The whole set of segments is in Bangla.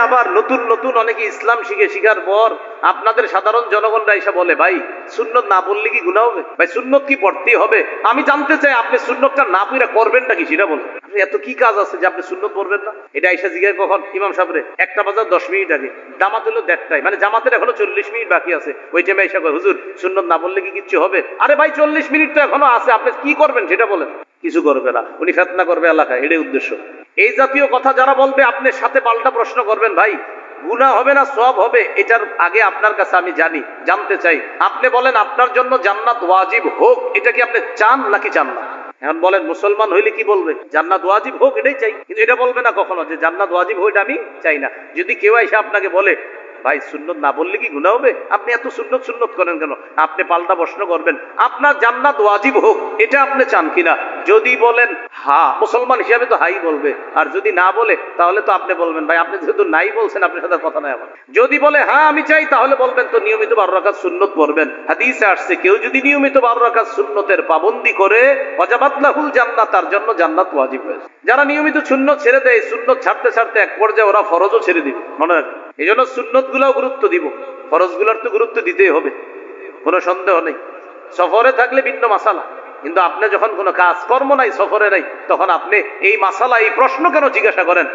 আবার নতুন নতুন অনেকে ইসলাম শিখার পর আপনাদের সাধারণ জনগণরা এসে বলে, ভাই সুন্নত না পড়লে কি গুনাহ হবে? ভাই সুন্নত কি পড়তেই হবে? আমি জানতে চাই আপনি সুন্নতটা না পড়ে করবেনটা কি সেটা বলেন। এত কি কাজ আছে যে আপনি সুন্নত পড়বেন না? এটা এসে জিজ্ঞাসা কখন ইমাম সাহেবরে 1টা বাজার 10 মিনিট আগে, জামাত হলো 1:30টায়, মানে জামাতের এখনো 40 মিনিট বাকি আছে। ওই টাইমে এসে কয়, হুজুর সুন্নত না পড়লে কি কিচ্ছু হবে? আরে ভাই 40 মিনিট তো এখনো আছে, আপনি কি করবেন সেটা বলেন। কিছু করবে না, উনি ফিতনা করবে এলাকায়, এটাই উদ্দেশ্য। এই জাতীয় কথা যারা বলবে আপনার সাথে পাল্টা প্রশ্ন করবেন, ভাই গুনাহ হবে না সওয়াব হবে, এটার আগে আপনার কাছে আমি জানতে চাই, আপনি বলেন আপনার জন্য জান্নাত ওয়াজিব হোক, এটা কি আপনি চান নাকি চান না? এখন বলেন মুসলমান হইলে কি বলবে? জান্নাত ওয়াজিব হোক এটাই চাই, কিন্তু এটা বলবে না কখনো যে জান্নাত ওয়াজিব হোক এটা আমি চাই না। যদি কেউ এসে আপনাকে বলে, ভাই সুন্নত না বললে কি গুনাহ হবে, আপনি এত সুন্নত করেন কেন, আপনি পাল্টা প্রশ্ন করবেন, আপনার জান্নাত ওয়াজিব হোক এটা আপনি চান কিনা? যদি বলেন হ্যাঁ, মুসলমান হিসাবে তো হাই বলবে, আর যদি না বলে তাহলে তো আপনি বলবেন, ভাই আপনি যেহেতু নাই বলছেন আপনার সাথে কথা নাই আমার। যদি বলে হ্যাঁ আমি চাই, তাহলে বলবেন তো নিয়মিত 12 রাকাত সুন্নত পড়বেন। হাদিসে আসছে কেউ যদি নিয়মিত 12 রাকাত সুন্নতের পাবন্দি করে ওয়াজাবাত লাহুল জান্নাত, তার জন্য জান্নাত ওয়াজিব হয়েছে। যারা নিয়মিত সুন্নত ছেড়ে দেয়, সুন্নত ছাড়তে এক পর্যায়ে ওরা ফরজও ছেড়ে দিবে, মনে রাখবেন। এই জন্য সুন্নত গুলাও গুরুত্ব দিব, ফরজ গুলার তো গুরুত্ব দিতেই হবে, কোনো সন্দেহ নেই। সফরে থাকলে ভিন্ন মাসালা, কিন্তু আপনি যখন কোনো কাজ কর্ম নাই, সফরে নাই, তখন আপনি এই মাসালা, এই প্রশ্ন কেন জিজ্ঞাসা করেন?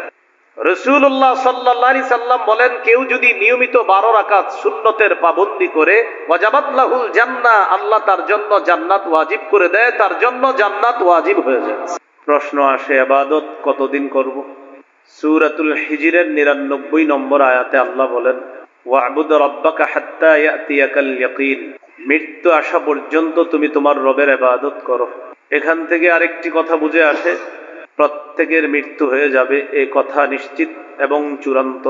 রাসূলুল্লাহ সাল্লাল্লাহু আলাইহি সাল্লাম বলেন, কেউ যদি নিয়মিত 12 রাকাত সুন্নতের পাবন্দি করে ওয়াজাবাত লাহুল জান্নাহ, আল্লাহ তার জন্য জান্নাত ওয়াজিব করে দেয়, তার জন্য জান্নাত ওয়াজিব হয়ে যায়। প্রশ্ন আসে, ইবাদত কতদিন করব? সূরাতুল হিজরের 99 নম্বর আয়াতে আল্লাহ বলেন, ওয়া'বুদ রাব্বাকা হাত্তা ইয়াতিয়াকাল ইয়াকিন, মৃত্যু আসা পর্যন্ত তুমি তোমার রবের ইবাদত করো। এখান থেকে আরেকটি কথা বুঝে আসে, প্রত্যেকের মৃত্যু হয়ে যাবে, এই কথা নিশ্চিত এবং চূড়ান্ত।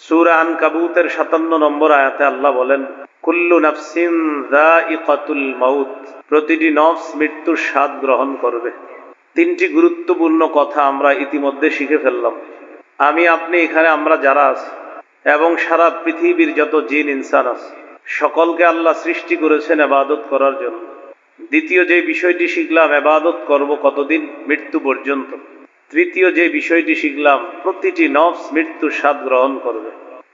সূরা আনকাবুতের 57 নম্বর আয়াতে আল্লাহ বলেন, কুল্লু নাফসিন যায়িকাতুল মাউত, প্রতিটি নফস মৃত্যুর স্বাদ গ্রহণ করবে। 3টি গুরুত্বপূর্ণ কথা আমরা ইতিমধ্যে শিখে ফেললাম। আমি আপনি এখানে আমরা যারা আছি এবং সারা পৃথিবীর যত জিন ইনসান আছে, সকলকে আল্লাহ সৃষ্টি করেছেন ইবাদত করার জন্য। দ্বিতীয় যে বিষয়টি শিখলাম, ইবাদত করব কতদিন? মৃত্যু পর্যন্ত। তৃতীয় যে বিষয়টি শিখলাম, প্রতিটি নফস মৃত্যুর স্বাদ গ্রহণ করবে।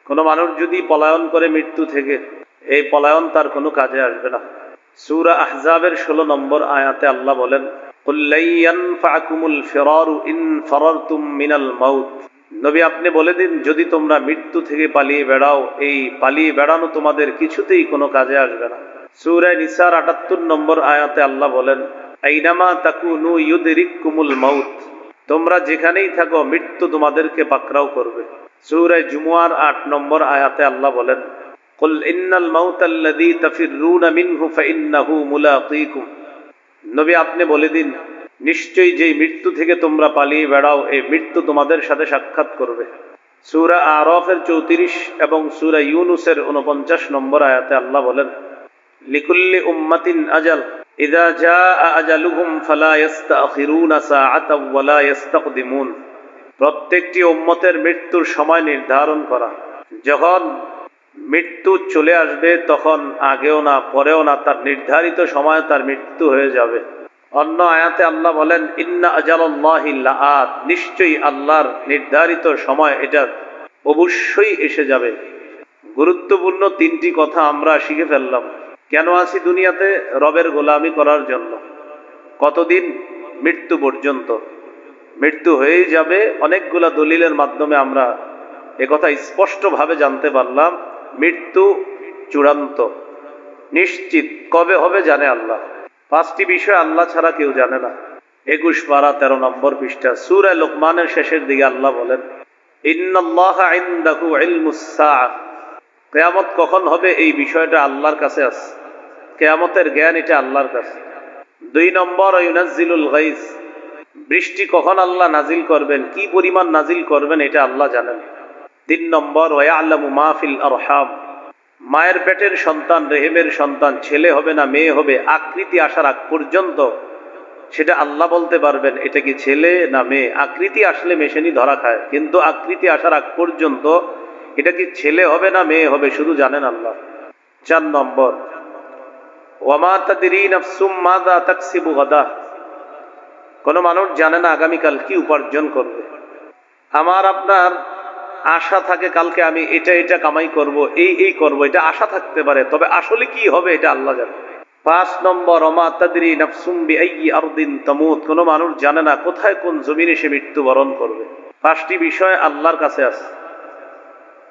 কোনো মানুষ যদি পলায়ন করে মৃত্যু থেকে, এই পলায়ন তার কোনো কাজে আসবে না। সূরা আহজাবের 16 নম্বর আয়াতে আল্লাহ বলেন, কুল লা ইয়ানফাকুমুল ফিরারু ইন ফারারতুম মিনাল মাউত, নবী আপনি বলে দিন, যদি তোমরা মৃত্যু থেকে পালিয়ে বেড়াও, এই পালিয়ে বেড়ানো তোমাদের কিছুতেই কোনো কাজে আসবে না। সূরা নিসার 78 নম্বর আয়াতে আল্লাহ বলেন, আইনামা তাকুনু ইউদরিকুমুল মাউত, তোমরা যেখানেই থাকো মৃত্যু তোমাদেরকে পাকড়াও করবে। সূরা জুমুয়ার 8 নম্বর আয়াতে আল্লাহ বলেন, কুল ইন্নাল মাউতাল্লাযী তাফিররুনা মিনহু ফাইন্নাহু মুলাকীকুম, নবী আপনি বলে দিন, নিশ্চয়ই যেই মৃত্যু থেকে তোমরা পালিয়ে বেড়াও, এই মৃত্যু তোমাদের সাথে সাক্ষাৎ করবে। সূরা আরাফের 34 এবং সূরা ইউনুসের 49 নম্বর আয়াতে আল্লাহ বলেন, লিকুল্লি উম্মাতিন আজাল, ইযা জাআ আজালুহুম ফালা ইস্তাখিরুনা সাআতাও ওয়ালা ইস্তাকদিমুন, প্রত্যেকটি উম্মতের মৃত্যুর সময় নির্ধারণ করা। যখন মৃত্যু চলে আসবে তখন আগেও না পরেও না, তার নির্ধারিত সময় তার মৃত্যু হয়ে যাবে। অন্য আয়াতে আল্লাহ বলেন, ইন্না আজালাল্লাহি লাআত, নিশ্চয়ই আল্লাহর নির্ধারিত সময় এটা অবশ্যই এসে যাবে। গুরুত্বপূর্ণ 3টি কথা আমরা শিখে ফেললাম। কেন আছি দুনিয়াতে? রবের গোলামি করার জন্য। কতদিন? মৃত্যু পর্যন্ত। মৃত্যু হয়েই যাবে। অনেকগুলা দলিলের মাধ্যমে আমরা একথা স্পষ্টভাবে জানতে পারলাম, মৃত্যু চূড়ান্ত, নিশ্চিত। কবে হবে জানে আল্লাহ। 5টি বিষয় আল্লাহ ছাড়া কেউ জানে না। 21 পারা 13 নম্বর পৃষ্ঠা সূরা লোকমানের শেষের দিকে আল্লাহ বলেন, ইন্নাল্লাহা ইনদাহু ইলমুস সাআহ, কিয়ামত কখন হবে এই বিষয়টা আল্লাহর কাছে আছে। কিয়ামতের জ্ঞান এটা আল্লাহর কাছে। 2 নম্বর, ইউনাজ্জিলুল গায়স, বৃষ্টি কখন আল্লাহ নাজিল করবেন, কি পরিমাণ নাজিল করবেন এটা আল্লাহ জানেন। 3 নম্বর, ওয়ায়ালামু মা ফিল আরহাম, মায়ের পেটের সন্তান, রেহেমের সন্তান ছেলে হবে না মেয়ে হবে, আকৃতি আসার আগ পর্যন্ত সেটা আল্লাহ বলতে পারবেন এটা কি ছেলে না মেয়ে। আকৃতি আসলে মেশিনই ধরা খায়, কিন্তু আকৃতি আসার আগ পর্যন্ত এটা কি ছেলে হবে না মেয়ে হবে শুধু জানেন আল্লাহ। 4 নম্বর, ওয়ামা তাদরি নাফসুম মাযা তাকসিবু গাদা, কোন মানুষ জানে না আগামীকাল কি উপার্জন করবে। আমার আপনার আশা থাকে কালকে আমি এটা এটা কামাই করব, এই করব, এটা আশা থাকতে পারে, তবে আসলে কি হবে এটা আল্লাহ জানে। 5 নম্বর, ওমা তাদরি নাফসুম বিআইয়ি আরদিন তামুত, কোন মানুষ জানে না কোথায় কোন জমিনে সে মৃত্যুবরণ করবে। 5টি বিষয় আল্লাহর কাছে আছে।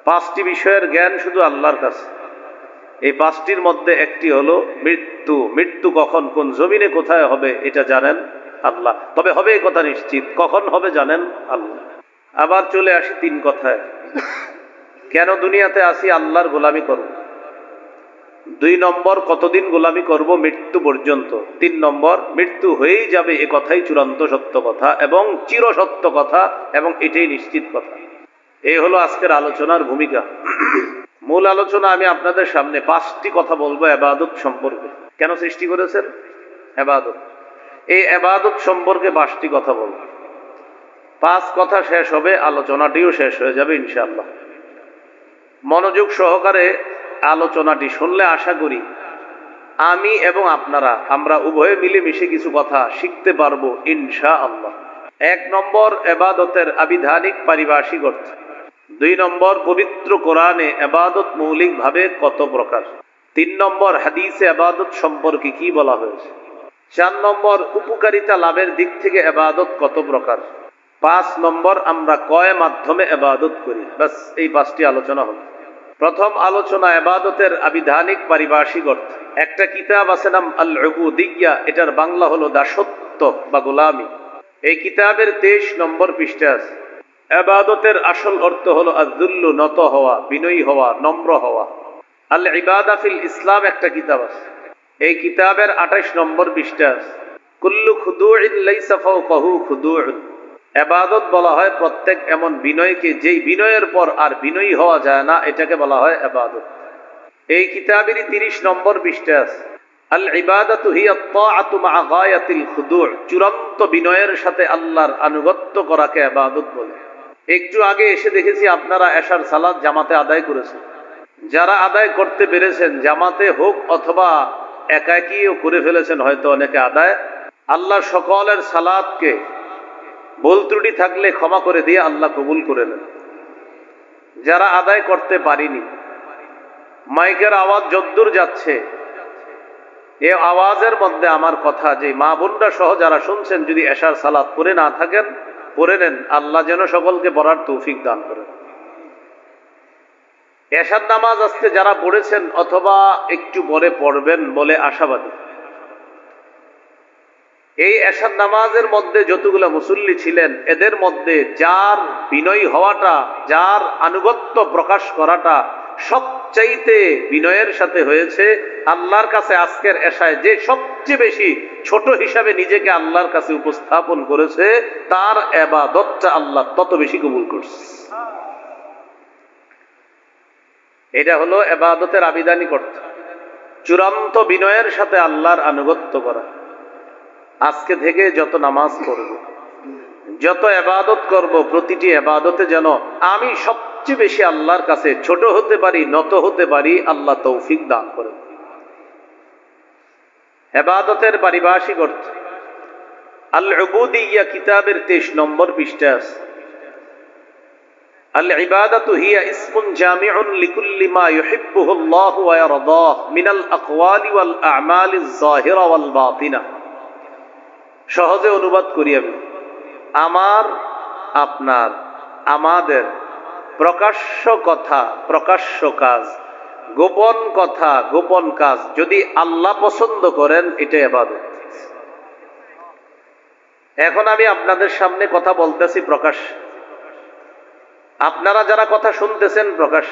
5টি বিষয়ের জ্ঞান শুধু আল্লাহর কাছে। এই 5টির মধ্যে একটি হলো মৃত্যু। মৃত্যু কখন, কোন জমিনে, কোথায় হবে এটা জানেন আল্লাহ, তবে হবে এই কথা নিশ্চিত। কখন হবে জানেন আল্লাহ। আবার চলে আসি 3 কথায়। কেন দুনিয়াতে আসি? আল্লাহর গোলামি করব। 2 নম্বর, কতদিন গোলামি করব? মৃত্যু পর্যন্ত। 3 নম্বর, মৃত্যু হয়েই যাবে, এ কথাই চূড়ান্ত সত্য কথা এবং চিরসত্য কথা এবং এটাই নিশ্চিত কথা। এই হলো আজকের আলোচনার ভূমিকা। মূল আলোচনা আমি আপনাদের সামনে 5টি কথা বলবো ইবাদত সম্পর্কে। কেন সৃষ্টি করেছেন? ইবাদত। এই ইবাদত সম্পর্কে 5টি কথা বলবো। 5 কথা শেষ হবে, আলোচনাটিও শেষ হয়ে যাবে ইনশাআল্লাহ। মনোযোগ সহকারে আলোচনাটি শুনলে আশা করি আমি এবং আপনারা, আমরা উভয়ে মিলেমিশে কিছু কথা শিখতে পারবো ইনশাআল্লাহ। 1 নম্বর, ইবাদতের আবিধানিক পারিভাষিক অর্থ। 2 নম্বর, পবিত্র কোরআনে ইবাদত মৌলিকভাবে কত প্রকার। 3 নম্বর, হাদিসে ইবাদত সম্পর্কে কি বলা হয়েছে। 4 নম্বর, উপকারিতা লাভের দিক থেকে ইবাদত কত প্রকার। 5 নম্বর, আমরা কয় মাধ্যমে ইবাদত করি। বাস এই 5টি আলোচনা হলো। প্রথম আলোচনা ইবাদতের আবিধানিক পারিভাষিক অর্থ। একটা কিতাব আছে নাম আল উবুদিয়্যা, এটার বাংলা হলো দাসত্ব বা গোলামি। এই কিতাবের 23 নম্বর পৃষ্ঠা আছে। ইবাদতের আসল অর্থ হলো আয-যুল্লু, নত হওয়া, বিনয়ী হওয়া, নম্র হওয়া। আল ইবাদা ফিল ইসলাম একটা কিতাব আছে। এই কিতাবের 28 নম্বর পৃষ্ঠা আছে। কুল্লু খুদুইন লাইসা ফাওকাহু খুদুউন। ইবাদত বলা হয় প্রত্যেক এমন বিনয়কে যেই বিনয়ের পর আর বিনয়ী হওয়া যায় না, এটাকে বলা হয় ইবাদত। এই কিতাবেরই 30 নম্বর পৃষ্ঠা আছে। আল ইবাদাতু হিয়া আত-তাআতু মা গায়াতিল খুদু'। চূড়ান্ত বিনয়ের সাথে আল্লাহর আনুগত্য করাকে ইবাদত বলে। একটু আগে এসে দেখেছি আপনারা এশার সালাত জামাতে আদায় করেছেন। যারা আদায় করতে পেরেছেন, জামাতে হোক অথবা একাকীও করে ফেলেছেন হয়তো অনেকে আদায়, আল্লাহ সকলের সালাতকে ভুল ত্রুটি থাকলে ক্ষমা করে দিয়ে আল্লাহ কবুল করে নেন। যারা আদায় করতে পারিনি, মাইকের আওয়াজ যদ্দূর যাচ্ছে, এই আওয়াজের মধ্যে আমার কথা যে মা বোনরা সহ যারা শুনছেন, যদি এশার সালাত পড়ে না থাকেন পড়ে নেন, আল্লাহ যেন সকলকে পড়ার তৌফিক দান করেন। এশার নামাজ আজকে যারা পড়েছেন অথবা একটু পরে পড়বেন বলে আশাবাদী। এই এশার নামাজের মধ্যে যতগুলো মুসল্লি ছিলেন, এদের মধ্যে যার বিনয়ী হওয়াটা, যার আনুগত্য প্রকাশ করাটা সবচাইতে বিনয়ের সাথে হয়েছে, আল্লাহর কাছে আজকের এশায় যে সবচেয়ে বেশি ছোট হিসাবে নিজেকে আল্লাহর কাছে উপস্থাপন করেছে, তার ইবাদতটা আল্লাহ তত বেশি কবুল করছে। এটা হলো ইবাদতের আবিধানিক অর্থ, চূড়ান্ত বিনয়ের সাথে আল্লাহর আনুগত্য করা। আজকে থেকে যত নামাজ পড়ব, যত ইবাদত করব, প্রতিটি ইবাদতে যেন আমি সবচেয়ে বেশি আল্লাহর কাছে ছোট হতে পারি, নত হতে পারি, আল্লাহ তৌফিক দান করেন। ইবাদতের পারিভাষিক অর্থ। আল উবুদিয়্যা কিতাবের 23 নম্বর পৃষ্ঠা আছে। আল ইবাদাতু হিয়া ইসমুন জামিউন লিকুল্লি মা ইউহিব্বুহু আল্লাহু ওয়া ইয়ারদাহু মিনাল আকওয়ালি ওয়াল আ'মালিজ যাহিরা ওয়াল বাতিনা। সহজে অনুবাদ করি আমি। আমার, আপনার, আমাদের প্রকাশ্য কথা, প্রকাশ্য কাজ, গোপন কথা, গোপন কাজ যদি আল্লাহ পছন্দ করেন, এটা ইবাদত। এখন আমি আপনাদের সামনে কথা বলতেছি প্রকাশ, আপনারা যারা কথা শুনতেছেন প্রকাশ,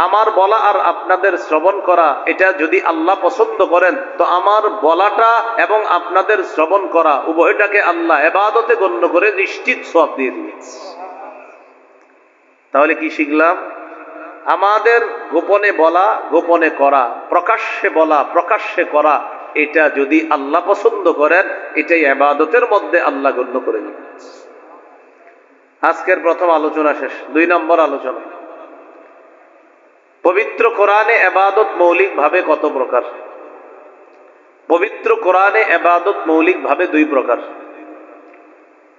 আমার বলা আর আপনাদের শ্রবণ করা, এটা যদি আল্লাহ পছন্দ করেন, তো আমার বলাটা এবং আপনাদের শ্রবণ করা উভয়টাকে আল্লাহ ইবাদতে গণ্য করে নিশ্চিত সওয়াব দিয়ে দিয়েছে। তাহলে কি শিখলাম? আমাদের গোপনে বলা, গোপনে করা, প্রকাশ্যে বলা, প্রকাশ্যে করা, এটা যদি আল্লাহ পছন্দ করেন, এটাই ইবাদতের মধ্যে আল্লাহ গণ্য করে নেবেন। আজকের প্রথম আলোচনা শেষ। 2 নম্বর আলোচনা। পবিত্র কোরআনে ইবাদত মৌলিক ভাবে কত প্রকার? পবিত্র কোরআনে ইবাদত মৌলিক ভাবে 2 প্রকার।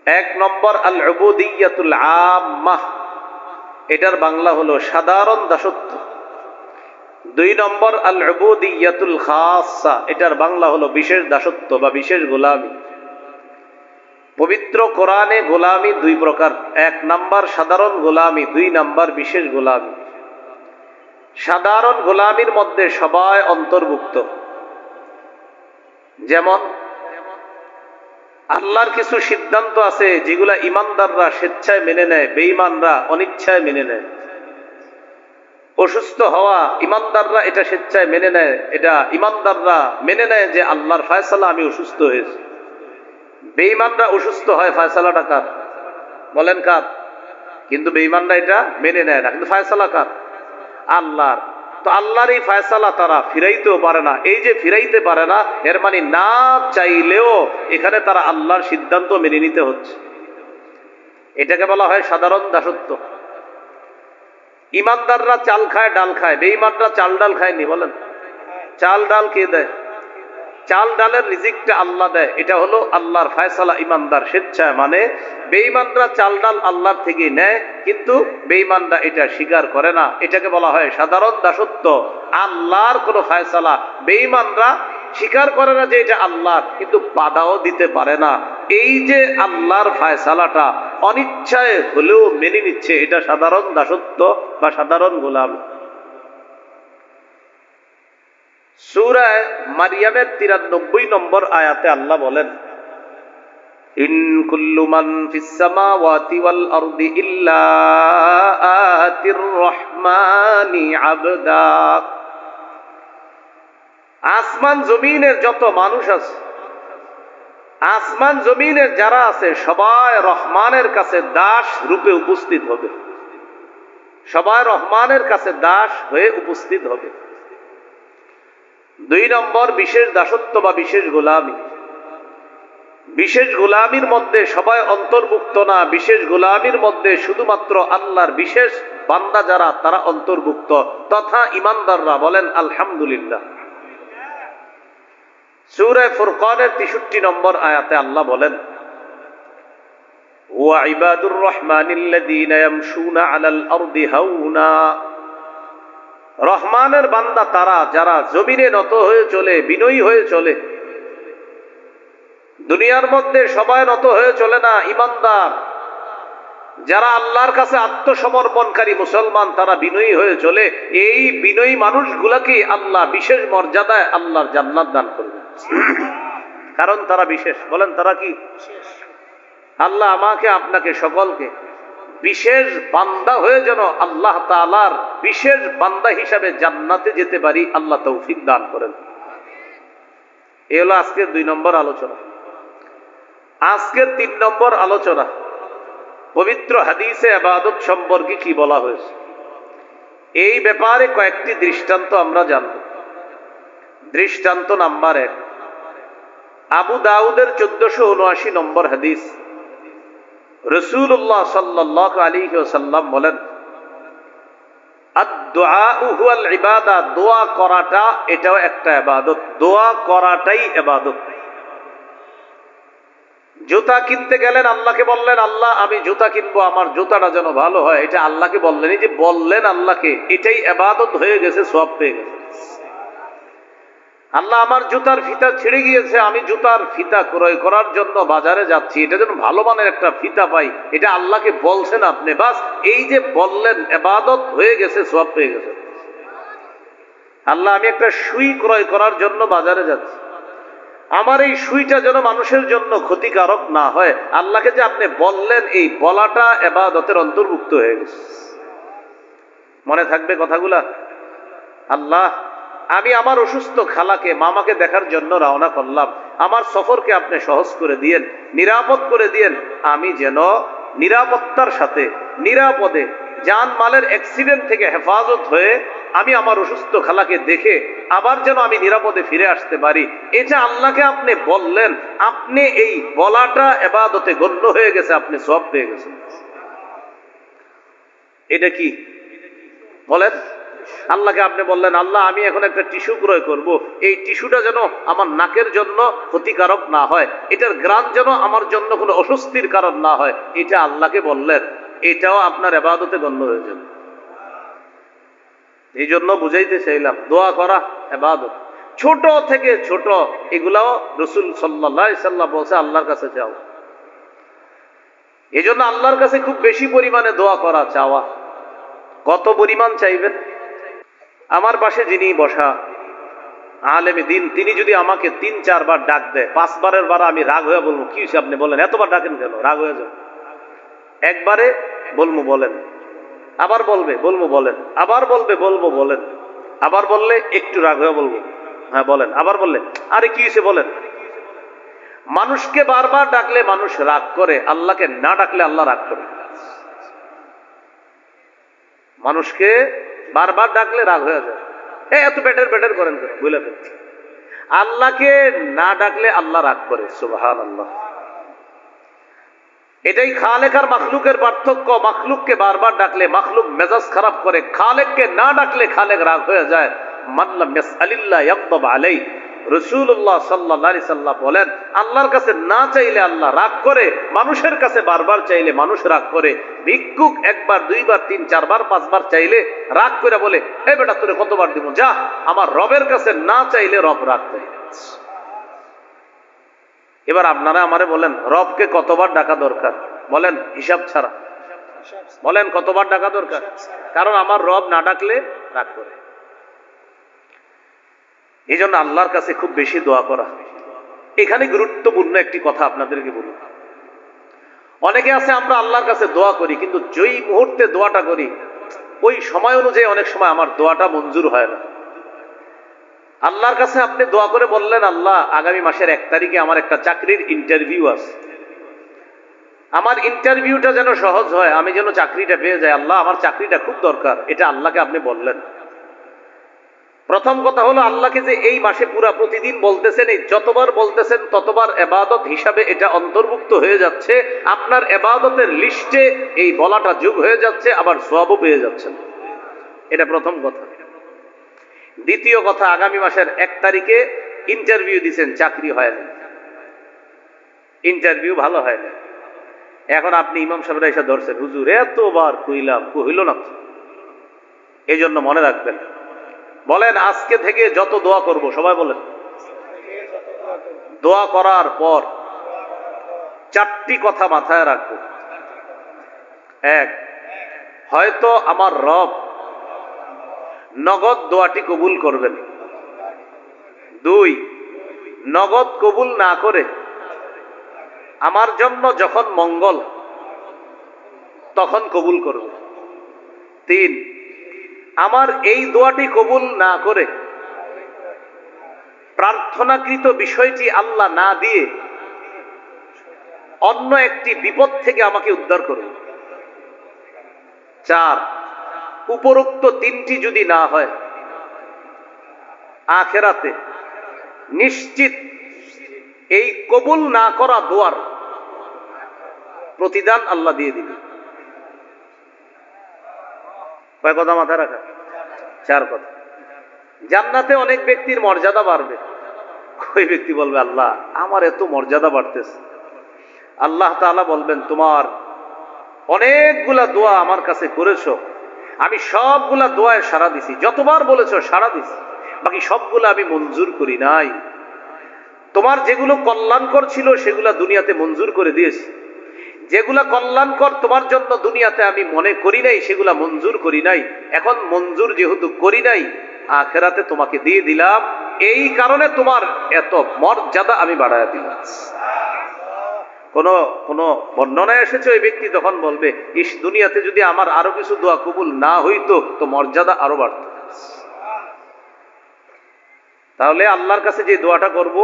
1 নম্বর আল উবুদিয়্যাতুল আম্মাহ, এটার বাংলা হলো সাধারণ দাসত্ব। 2 নম্বর আল উবুদিয়াতুল খাসসা, এটার বাংলা হলো বিশেষ দাসত্ব বা বিশেষ গোলামি। পবিত্র কোরআনে গোলামি 2 প্রকার, 1 নাম্বার সাধারণ গোলামি, 2 নাম্বার বিশেষ গোলামি। সাধারণ গোলামির মধ্যে সবাই অন্তর্ভুক্ত, যেমন আল্লাহর কিছু সিদ্ধান্ত আছে যেগুলা ইমানদাররা স্বেচ্ছায় মেনে নেয়, বেঈমানরা অনিচ্ছায় মেনে নেয়। অসুস্থ হওয়া ইমানদাররা এটা স্বেচ্ছায় মেনে নেয়, এটা ইমানদাররা মেনে নেয় যে আল্লাহর ফয়সালা, আমি অসুস্থ হয়েছি। বেঈমানরা অসুস্থ হয়, ফয়সালাটা কার? বলেন কার? কিন্তু বেঈমানরা এটা মেনে নেয় না, কিন্তু ফয়সালা কার? আল্লাহর। তো আল্লাহর এই ফয়সালা তারা ফিরাইতেও পারে না। এই যে ফিরাইতে পারে না, এর মানে না চাইলেও এখানে তারা আল্লাহর সিদ্ধান্ত মেনে নিতে হচ্ছে। এটাকে বলা হয় সাধারণ দাসত্ব। ইমানদাররা চাল খায় ডাল খায়, বেঈমানরা চাল ডাল খায়নি। বলেন চাল ডাল কে দেয়? চাল ডালের রিজিকটা আল্লাহ দেয়, এটা হলো আল্লাহর ফয়সালা। ইমানদার স্বেচ্ছায় মানে, বেঈমানরা চাল ডাল আল্লাহর থেকে নেয়, কিন্তু বেঈমানরা এটা স্বীকার করে না। এটাকে বলা হয় সাধারণ দাসত্ব। আল্লাহর কোনো ফয়সালা বেঈমানরা স্বীকার করে না যে এটা আল্লাহর, কিন্তু বাধাও দিতে পারে না। এই যে আল্লাহর ফয়সালাটা অনিচ্ছায় হলেও মেনে নিচ্ছে, এটা সাধারণ দাসত্ব বা সাধারণ গোলামি। সূরা মারইয়ামের 93 নম্বর আয়াতে আল্লাহ বলেন, ইন কুল্লু মান ফিস সামাওয়াতি ওয়াল আরদি ইল্লা আতির রহমানি আবদা। আসমান জমিনের যত মানুষ আছে, আসমান জমিনের যারা আছে, সবাই রহমানের কাছে দাস রূপে উপস্থিত হবে। সবাই রহমানের কাছে দাস হয়ে উপস্থিত হবে। 2 নম্বর বিশেষ দাসত্ব বা বিশেষ গোলামি। বিশেষ গোলামির মধ্যে সবাই অন্তর্ভুক্ত না, বিশেষ গোলামির মধ্যে শুধুমাত্র আল্লাহর বিশেষ বান্দা যারা, তারা অন্তর্ভুক্ত, তথা ইমানদাররা। বলেন আলহামদুলিল্লাহ। সূরা ফুরকানের 63 নম্বর আয়াতে আল্লাহ বলেন, ওয়া ইবাদুর রহমানিল্লাযীনা ইয়ামশুনা আলাল আরদি হাওনা। রহমানের বান্দা তারা যারা জমিনে নত হয়ে চলে, বিনয়ী হয়ে চলে। দুনিয়ার মধ্যে সবাই নত হয়ে চলে না, ইমানদার যারা আল্লাহর কাছে আত্মসমর্পণকারী মুসলমান, তারা বিনয়ী হয়ে চলে। এই বিনয়ী মানুষগুলাকে আল্লাহ বিশেষ মর্যাদায় আল্লাহর জান্নাত দান করবে, কারণ তারা বিশেষ। বলেন তারা কি? আল্লাহ আমাকে আপনাকে সকলকে বিশেষ বান্দা হয়ে যেন আল্লাহ তাআলার বিশেষ বান্দা হিসাবে জান্নাতে যেতে পারি, আল্লাহ তৌফিক দান করেন। এই হলো আজকের 2 নম্বর আলোচনা। আজকের 3 নম্বর আলোচনা, পবিত্র হাদিসে ইবাদত সম্পর্কে কি বলা হয়েছে, এই ব্যাপারে কয়েকটি দৃষ্টান্ত আমরা জানব। দৃষ্টান্ত নাম্বার 1, আবু দাউদের 1479 নম্বর হাদিস। রাসূলুল্লাহ সাল্লাল্লাহু আলাইহি ওয়াসাল্লাম বলেন, আদ-দুআউ হুয়াল ইবাদা। দোয়া করাটা এটাও একটা ইবাদত, দোয়া করাটাই ইবাদত। জুতা কিনতে গেলেন, আল্লাহকে বললেন, আল্লাহ আমি জুতা কিনবো, আমার জুতাটা যেন ভালো হয়। এটা আল্লাহকে বললেন, এই যে বললেন আল্লাহকে, এটাই ইবাদত হয়ে গেছে, সওয়াব পেয়ে গেছে। আল্লাহ আমার জুতার ফিতা ছিঁড়ে গিয়েছে, আমি জুতার ফিতা ক্রয় করার জন্য বাজারে যাচ্ছি, এটা যেন ভালো মানের একটা ফিতা পাই, এটা আল্লাহকে বলছেন আপনি। বাস এই যে বললেন, ইবাদত হয়ে গেছে, সওয়াব পেয়ে গেছে। আল্লাহ আমি একটা সুই ক্রয় করার জন্য বাজারে যাচ্ছি, আমার এই সুইটা যেন মানুষের জন্য ক্ষতিকারক না হয়, আল্লাহকে যে আপনি বললেন, এই বলাটা ইবাদতের অন্তর্ভুক্ত হয়ে গেছে। মনে থাকবে কথাগুলা? আল্লাহ আমি আমার অসুস্থ খালাকে, মামাকে দেখার জন্য রওনা করলাম, আমার সফরকে আপনি সহজ করে দিয়েন, নিরাপদ করে দিয়েন। আমি যেন নিরাপত্তার সাথে, নিরাপদে, জান মালের অ্যাক্সিডেন্ট থেকে হেফাজত হয়ে আমি আমার অসুস্থ খালাকে দেখে আবার যেন আমি নিরাপদে ফিরে আসতে পারি। এটা আল্লাহকে আপনি বললেন, আপনি এই বলাটা ইবাদতে গণ্য হয়ে গেছে, আপনি সওয়াব পেয়ে গেছেন। এটা কি বলেন? আল্লাহকে আপনি বললেন, আল্লাহ আমি এখন একটা টিস্যু ক্রয় করব, এই টিস্যুটা যেন আমার নাকের জন্য ক্ষতিকারক না হয়, এটার ঘ্রাণ যেন আমার জন্য কোনো অস্বস্তির কারণ না হয়। এটা আল্লাহকে বললেন, এটাও আপনার ইবাদতে গণ্য হয়ে যাবে। এই জন্য বুঝাইতে চাইলাম দোয়া করা ইবাদত, ছোট থেকে ছোট এগুলাও রাসূল সাল্লাল্লাহু আলাইহি সাল্লাম বলছে আল্লাহর কাছে চাও। এই জন্য আল্লাহর কাছে খুব বেশি পরিমাণে দোয়া করা, চাওয়া। কত পরিমাণ চাইবেন? আমার পাশে যিনি বসা আলেমে দিন, তিনি যদি আমাকে ৩-৪ বার ডাক দেয়, 5 বারের বার আমি রাগ হয়ে বলবো কি হয়েছে আপনি বলেন, এতবার ডাকেন কেন, রাগ হয়ে যাবে। একবারে বলবো বলেন, আবার বলবে বলবো বলেন, আবার বলবে বলবো বলেন, আবার বললে একটু রাগ হয়ে বলবো হ্যাঁ বলেন, আবার বললে আরে কি হয়েছে বলেন। মানুষকে বারবার ডাকলে মানুষ রাগ করে, আল্লাহকে না ডাকলে আল্লাহ রাগ করে। মানুষকে বারবার ডাকলে রাগ হয়ে যায়, এত বেটার করেন বুঝলে। আল্লাহকে না ডাকলে আল্লাহ রাগ করে, সুবহানাল্লাহ। এটাই খালেক আর মাখলুকের পার্থক্য। মাখলুককে বারবার ডাকলে মাখলুক মেজাজ খারাপ করে, খালেককে না ডাকলে খালেক রাগ হয়ে যায়। মান লাম ইয়াসআলিল্লাহ ইয়াগদাব আলাইহি, রাসূলুল্লাহ সাল্লাল্লাহু আলাইহি সাল্লাম বলেন আল্লাহর কাছে না চাইলে আল্লাহ রাগ করে, মানুষের কাছে বারবার চাইলে মানুষ রাগ করে। ভিক্ষুক 1 বার 2 বার 3 4 বার 5 বার চাইলে রাগ করে বলে এই বেটা তোরে কতবার দিব, যা। আমার রবের কাছে না চাইলে রব রাগ করে। এবার আপনারা আমারে বলেন রবকে কতবার ডাকা দরকার, বলেন হিসাব ছাড়া, বলেন কতবার ডাকা দরকার? কারণ আমার রব না ডাকলে রাগ করে। এই জন্য আল্লাহর কাছে খুব বেশি দোয়া করা। এখানে গুরুত্বপূর্ণ একটি কথা আপনাদেরকে বলুন। অনেকে আছে আমরা আল্লাহর কাছে দোয়া করি, কিন্তু যেই মুহূর্তে দোয়াটা করি ওই সময় অনুযায়ী অনেক সময় আমার দোয়াটা মঞ্জুর হয় না। আল্লাহর কাছে আপনি দোয়া করে বললেন আল্লাহ আগামী মাসের 1 তারিখে আমার একটা চাকরির ইন্টারভিউ আছে, আমার ইন্টারভিউটা যেন সহজ হয়, আমি যেন চাকরিটা পেয়ে যাই। আল্লাহ আমার চাকরিটা খুব দরকার, এটা আল্লাহকে আপনি বললেন। প্রথম কথা হলো আল্লাহকে যে এই মাসে পুরা প্রতিদিন বলতেছেন, এই যতবার বলতেছেন ততবার ইবাদত হিসাবে এটা অন্তর্ভুক্ত হয়ে যাচ্ছে, আপনার ইবাদতের লিস্টে এই বলাটা যোগ হয়ে যাচ্ছে, আবার সওয়াবও পেয়ে যাচ্ছেন। এটা প্রথম কথা। দ্বিতীয় কথা, আগামী মাসের 1 তারিখে ইন্টারভিউ দিয়েছেন, চাকরি হয় না, ইন্টারভিউ ভালো হয় না। এখন আপনি ইমাম সাহেবরা এসে ধরছেন, হুজুর এতবার কইলাম কইল না। এই জন্য মনে রাখবেন, বলেন আজকে থেকে যত দোয়া করব, সবাই বলেন দোয়া করার পর 4টি কথা মাথায় রাখবো। 1, হয়তো আমার রব নগদ দোয়াটি কবুল করবেন। 2, নগদ কবুল না করে আমার জন্য যখন মঙ্গল তখন কবুল করবে। 3, আমার এই দোয়াটি কবুল না করে প্রার্থনাকৃত বিষয়টি আল্লাহ না দিয়ে অন্য একটি বিপদ থেকে আমাকে উদ্ধার করবে। 4, উপরোক্ত 3টি যদি না হয়, আখিরাতে নিশ্চিত এই কবুল না করা দোয়ার প্রতিদান আল্লাহ দিয়ে দিবে। কয় কথা মাথায় রাখা? 4 কথা। জান্নাতে অনেক ব্যক্তির মর্যাদা বাড়বে। ওই ব্যক্তি বলবে আল্লাহ আমার এত মর্যাদা বাড়তেছে। আল্লাহ তাআলা বলবেন তোমার অনেকগুলা দোয়া আমার কাছে করেছো, আমি সবগুলা দোয়ায় সাড়া দিছি, যতবার বলেছো সাড়া দিছি, বাকি সবগুলো আমি মঞ্জুর করি নাই। তোমার যেগুলো কল্যাণকর ছিল সেগুলা দুনিয়াতে মঞ্জুর করে দিয়েছি, যেগুলা কল্যাণকর তোমার জন্য দুনিয়াতে আমি মনে করি নাই সেগুলা মঞ্জুর করি নাই। এখন মঞ্জুর যেহেতু করি নাই, আখিরাতে তোমাকে দিয়ে দিলাম, এই কারণে তোমার এত মর্যাদা আমি বাড়ায় দিলাম। কোন বর্ণনায় এসেছে ওই ব্যক্তি তখন বলবে ইস দুনিয়াতে যদি আমার আরো কিছু দোয়া কবুল না হইতো তো মর্যাদা আরো বাড়ত। তাহলে আল্লাহর কাছে যে দোয়াটা করব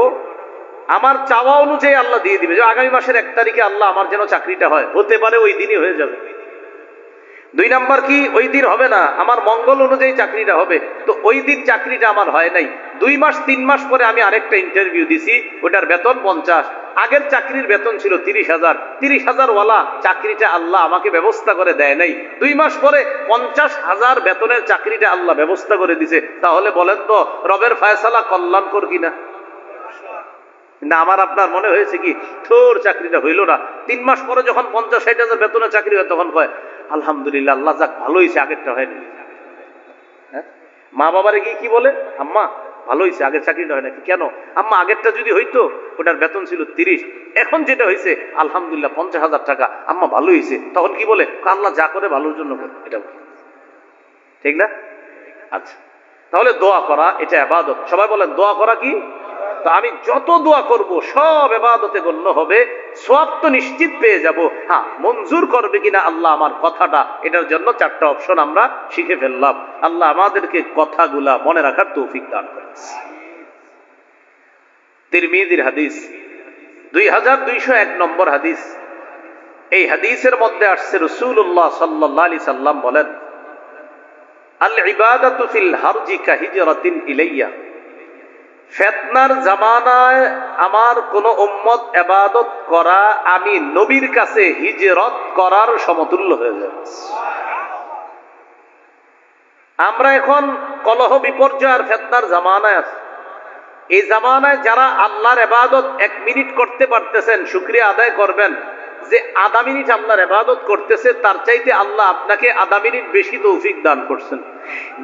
আমার চাওয়া অনুযায়ী আল্লাহ দিয়ে দিবে। যে আগামী মাসের 1 তারিখে আল্লাহ আমার যেন চাকরিটা হয়, হতে পারে ওই দিনই হয়ে যাবে। 2 নাম্বার কি, ওই দিন হবে না, আমার মঙ্গল অনুযায়ী চাকরিটা হবে, তো ওই দিন চাকরিটা আমার হয় নাই। 2 মাস 3 মাস পরে আমি আরেকটা ইন্টারভিউ দিছি, ওটার বেতন 50, আগের চাকরির বেতন ছিল 30,000, 30,000 ওয়ালা চাকরিটা আল্লাহ আমাকে ব্যবস্থা করে দেয় নাই। 2 মাস পরে 50,000 বেতনের চাকরিটা আল্লাহ ব্যবস্থা করে দিছে। তাহলে বলেন তো রবের ফয়সালা কল্যাণকর কিনা? কিন্তু আমার আপনার মনে হয়েছে কি তোর চাকরিটা হইল না, 3 মাস পরে যখন 50-60 হাজার বেতনে চাকরি হয় তখন কয় আলহামদুলিল্লাহ, আল্লাহ যাক ভালো হয়েছে, আগেরটা হয়নি। হ্যাঁ, মা বাবারে গিয়ে কি বলে, আম্মা ভালো হয়েছে, আগের চাকরিটা হয় নাকি? কেন আম্মা, আগেরটা যদি হইতো ওটার বেতন ছিল 30, এখন যেটা হয়েছে আলহামদুলিল্লাহ 50,000 টাকা, আম্মা ভালো হয়েছে। তখন কি বলে, আল্লাহ যা করে ভালোর জন্য করে, এটা ঠিক না? আচ্ছা, তাহলে দোয়া করা এটা ইবাদত। সবাই বলেন দোয়া করা কি? তো আমি যত দোয়া করব সব ইবাদতে গণ্য হবে, সওয়াব তো নিশ্চিত পেয়ে যাব। হ্যাঁ, মঞ্জুর করবে কিনা আল্লাহ আমার কথাটা, এটার জন্য 4টা অপশন আমরা শিখে ফেললাম। আল্লাহ আমাদেরকে কথাগুলা মনে রাখার তৌফিক দান করেন। তিরমিজির হাদিস 2201 নম্বর হাদিস। এই হাদিসের মধ্যে আসছে রাসূলুল্লাহ সাল্লাল্লাহু আলাইহি সাল্লাম বলেন, আল ইবাদাতু ফিল হারজি কাহিজরাতিন ইলাইয়া। ফিতনার জামানায় আমার কোন উম্মত ইবাদত করা আমি নবীর কাছে হিজরত করার সমতুল্য হয়ে যাবে। আমরা এখন কলহ বিপর্যয় আর ফিতনার জামানায় আছি। এই জামানায় যারা আল্লাহর ইবাদত 1 মিনিট করতে পারতেছেন, শুকরিয়া আদায় করবেন যে আধা মিনিট আল্লাহর ইবাদত করতেছে, তার চাইতে আল্লাহ আপনাকে আধা মিনিট বেশি তৌফিক দান করছেন।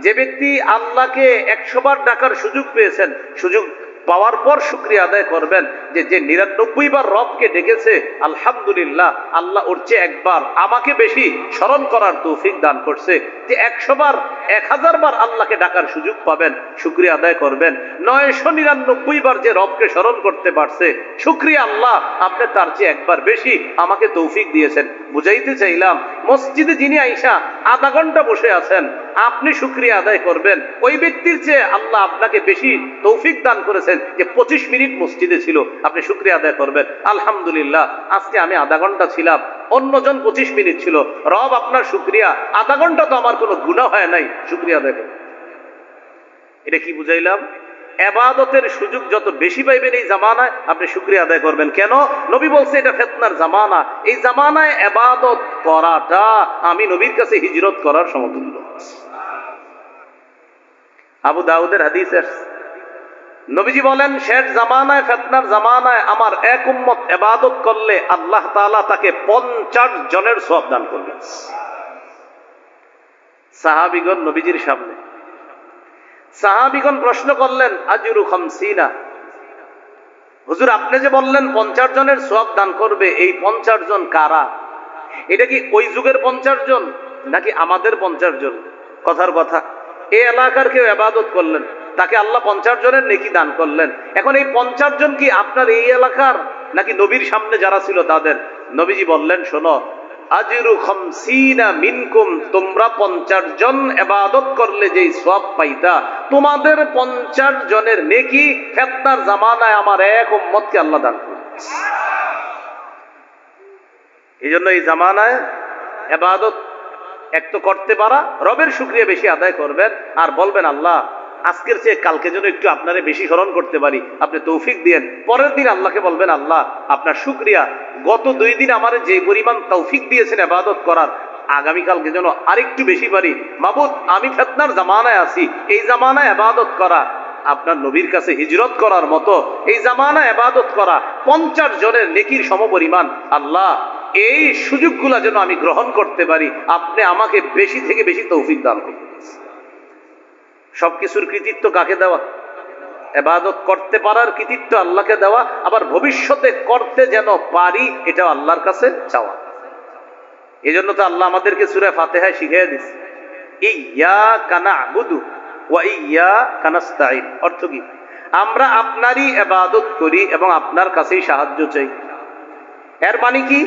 যে ব্যক্তি আল্লাহকে 100 বার ডাকার সুযোগ পেয়েছেন, সুযোগ পাওয়ার পর শুকরিয়া আদায় করবেন যে 99 বার রবকে ডেকেছে, আলহামদুলিল্লাহ আল্লাহ ওর চেয়ে একবার আমাকে বেশি স্মরণ করার তৌফিক দান করছে। যে 100 বার 1000 বার আল্লাহকে ডাকার সুযোগ পাবেন, শুকরিয়া আদায় করবেন। 999 বার যে রবকে স্মরণ করতে পারছে, শুকরিয়া আল্লাহ আপনি তার চেয়ে একবার বেশি আমাকে তৌফিক দিয়েছেন। বুঝাইতে চাইলাম, মসজিদে যিনি আইসা আধা ঘন্টা বসে আছেন, আপনি শুকরিয়া আদায় করবেন ওই ব্যক্তির চেয়ে আল্লাহ আপনাকে বেশি তৌফিক দান করেছেন যে 25 মিনিট মসজিদে ছিল। আপনি শুকরিয়া আদায় করবেন, আলহামদুলিল্লাহ আজকে আমি আধা ঘন্টা ছিলাম, অন্যজন 25 মিনিট ছিল, রব আপনার শুকরিয়া, আধা ঘন্টা তো আমার কোনো গুনাহ হয় নাই, শুকরিয়া আদায় করবেন। এটা কি বুঝাইলাম? ইবাদতের সুযোগ যত বেশি পাইবেন এই জামানায়, আপনি শুকরিয়া আদায় করবেন। কেন? নবী বলছে এটা ফিতনার জামানা, এই জামানায় ইবাদত করাটা আমি নবীর কাছে হিজরত করার সমতুল্য। আবু দাউদের হাদিস, নবীজি বলেন শেষ জামানায়, ফিতনার জামানায় আমার এক উম্মত ইবাদত করলে আল্লাহ তাআলা তাকে 50 জনের সওয়াব দান করবেন। সাহাবীগণ নবীজির সামনে, সাহাবীগণ প্রশ্ন করলেন, আজরু 50, হুজুর আপনি যে বললেন 50 জনের সওয়াব দান করবে, এই 50 জন কারা? এটা কি ওই যুগের 50 জন নাকি আমাদের 50 জন? কথার কথা, এই এলাকার কেউ ইবাদত করলেন, তাকে আল্লাহ 50 জনের নেকি দান করলেন। এখন এই 50 জন কি আপনার এই এলাকার নাকি নবীর সামনে যারা ছিল তাদের? নবীজি বললেন, শোনো, আজরু 50 মিনকুম, তোমরা 50 জন ইবাদত করলে যেই সওয়াব পাইতা, তোমাদের 50 জনের নেকি ফিতনার জামানায় আমার এক উম্মতকে আল্লাহ দান করবে। এইজন্য এই জামানায় ইবাদত এক তো করতে পারা, রবের শুকরিয়া বেশি আদায় করবেন আর বলবেন আল্লাহ আজকের চেয়ে কালকে যেন একটু আপনারে বেশি স্মরণ করতে পারি, আপনি তৌফিক দিয়েন। পরের দিন আল্লাহকে বলবেন, আল্লাহ আপনার শুকরিয়া, গত 2 দিন আমারে যে পরিমাণ তৌফিক দিয়েছেন ইবাদত করার, আগামীকালকে যেন আরেকটু বেশি পারি। মাবুদ আমি ফিতনার জামানায় আছি, এই জামানায় ইবাদত করা আপনার নবীর কাছে হিজরত করার মতো, এই জামানায় ইবাদত করা 50 জনের নেকির সমপরিমাণ। আল্লাহ এই সুযোগগুলা যেন আমি গ্রহণ করতে পারি, আপনি আমাকে বেশি থেকে বেশি তৌফিক দান করুন। সবকিছুর কৃতিত্ব কাকে দেওয়া? ইবাদত করতে পারার কৃতিত্ব আল্লাহকে দেওয়া, আবার ভবিষ্যতে করতে যেন পারি এটাও আল্লাহর কাছে চাওয়া। এই জন্য তো আল্লাহ আমাদেরকে সূরা ফাতিহায় শিখিয়ে দিয়েছে, ইয়্যাকা না'বুদু ওয়া ইয়্যাকা নাস্তাঈন। অর্থ কি? আমরা আপনারই ইবাদত করি এবং আপনার কাছেই সাহায্য চাই। এর মানে কি?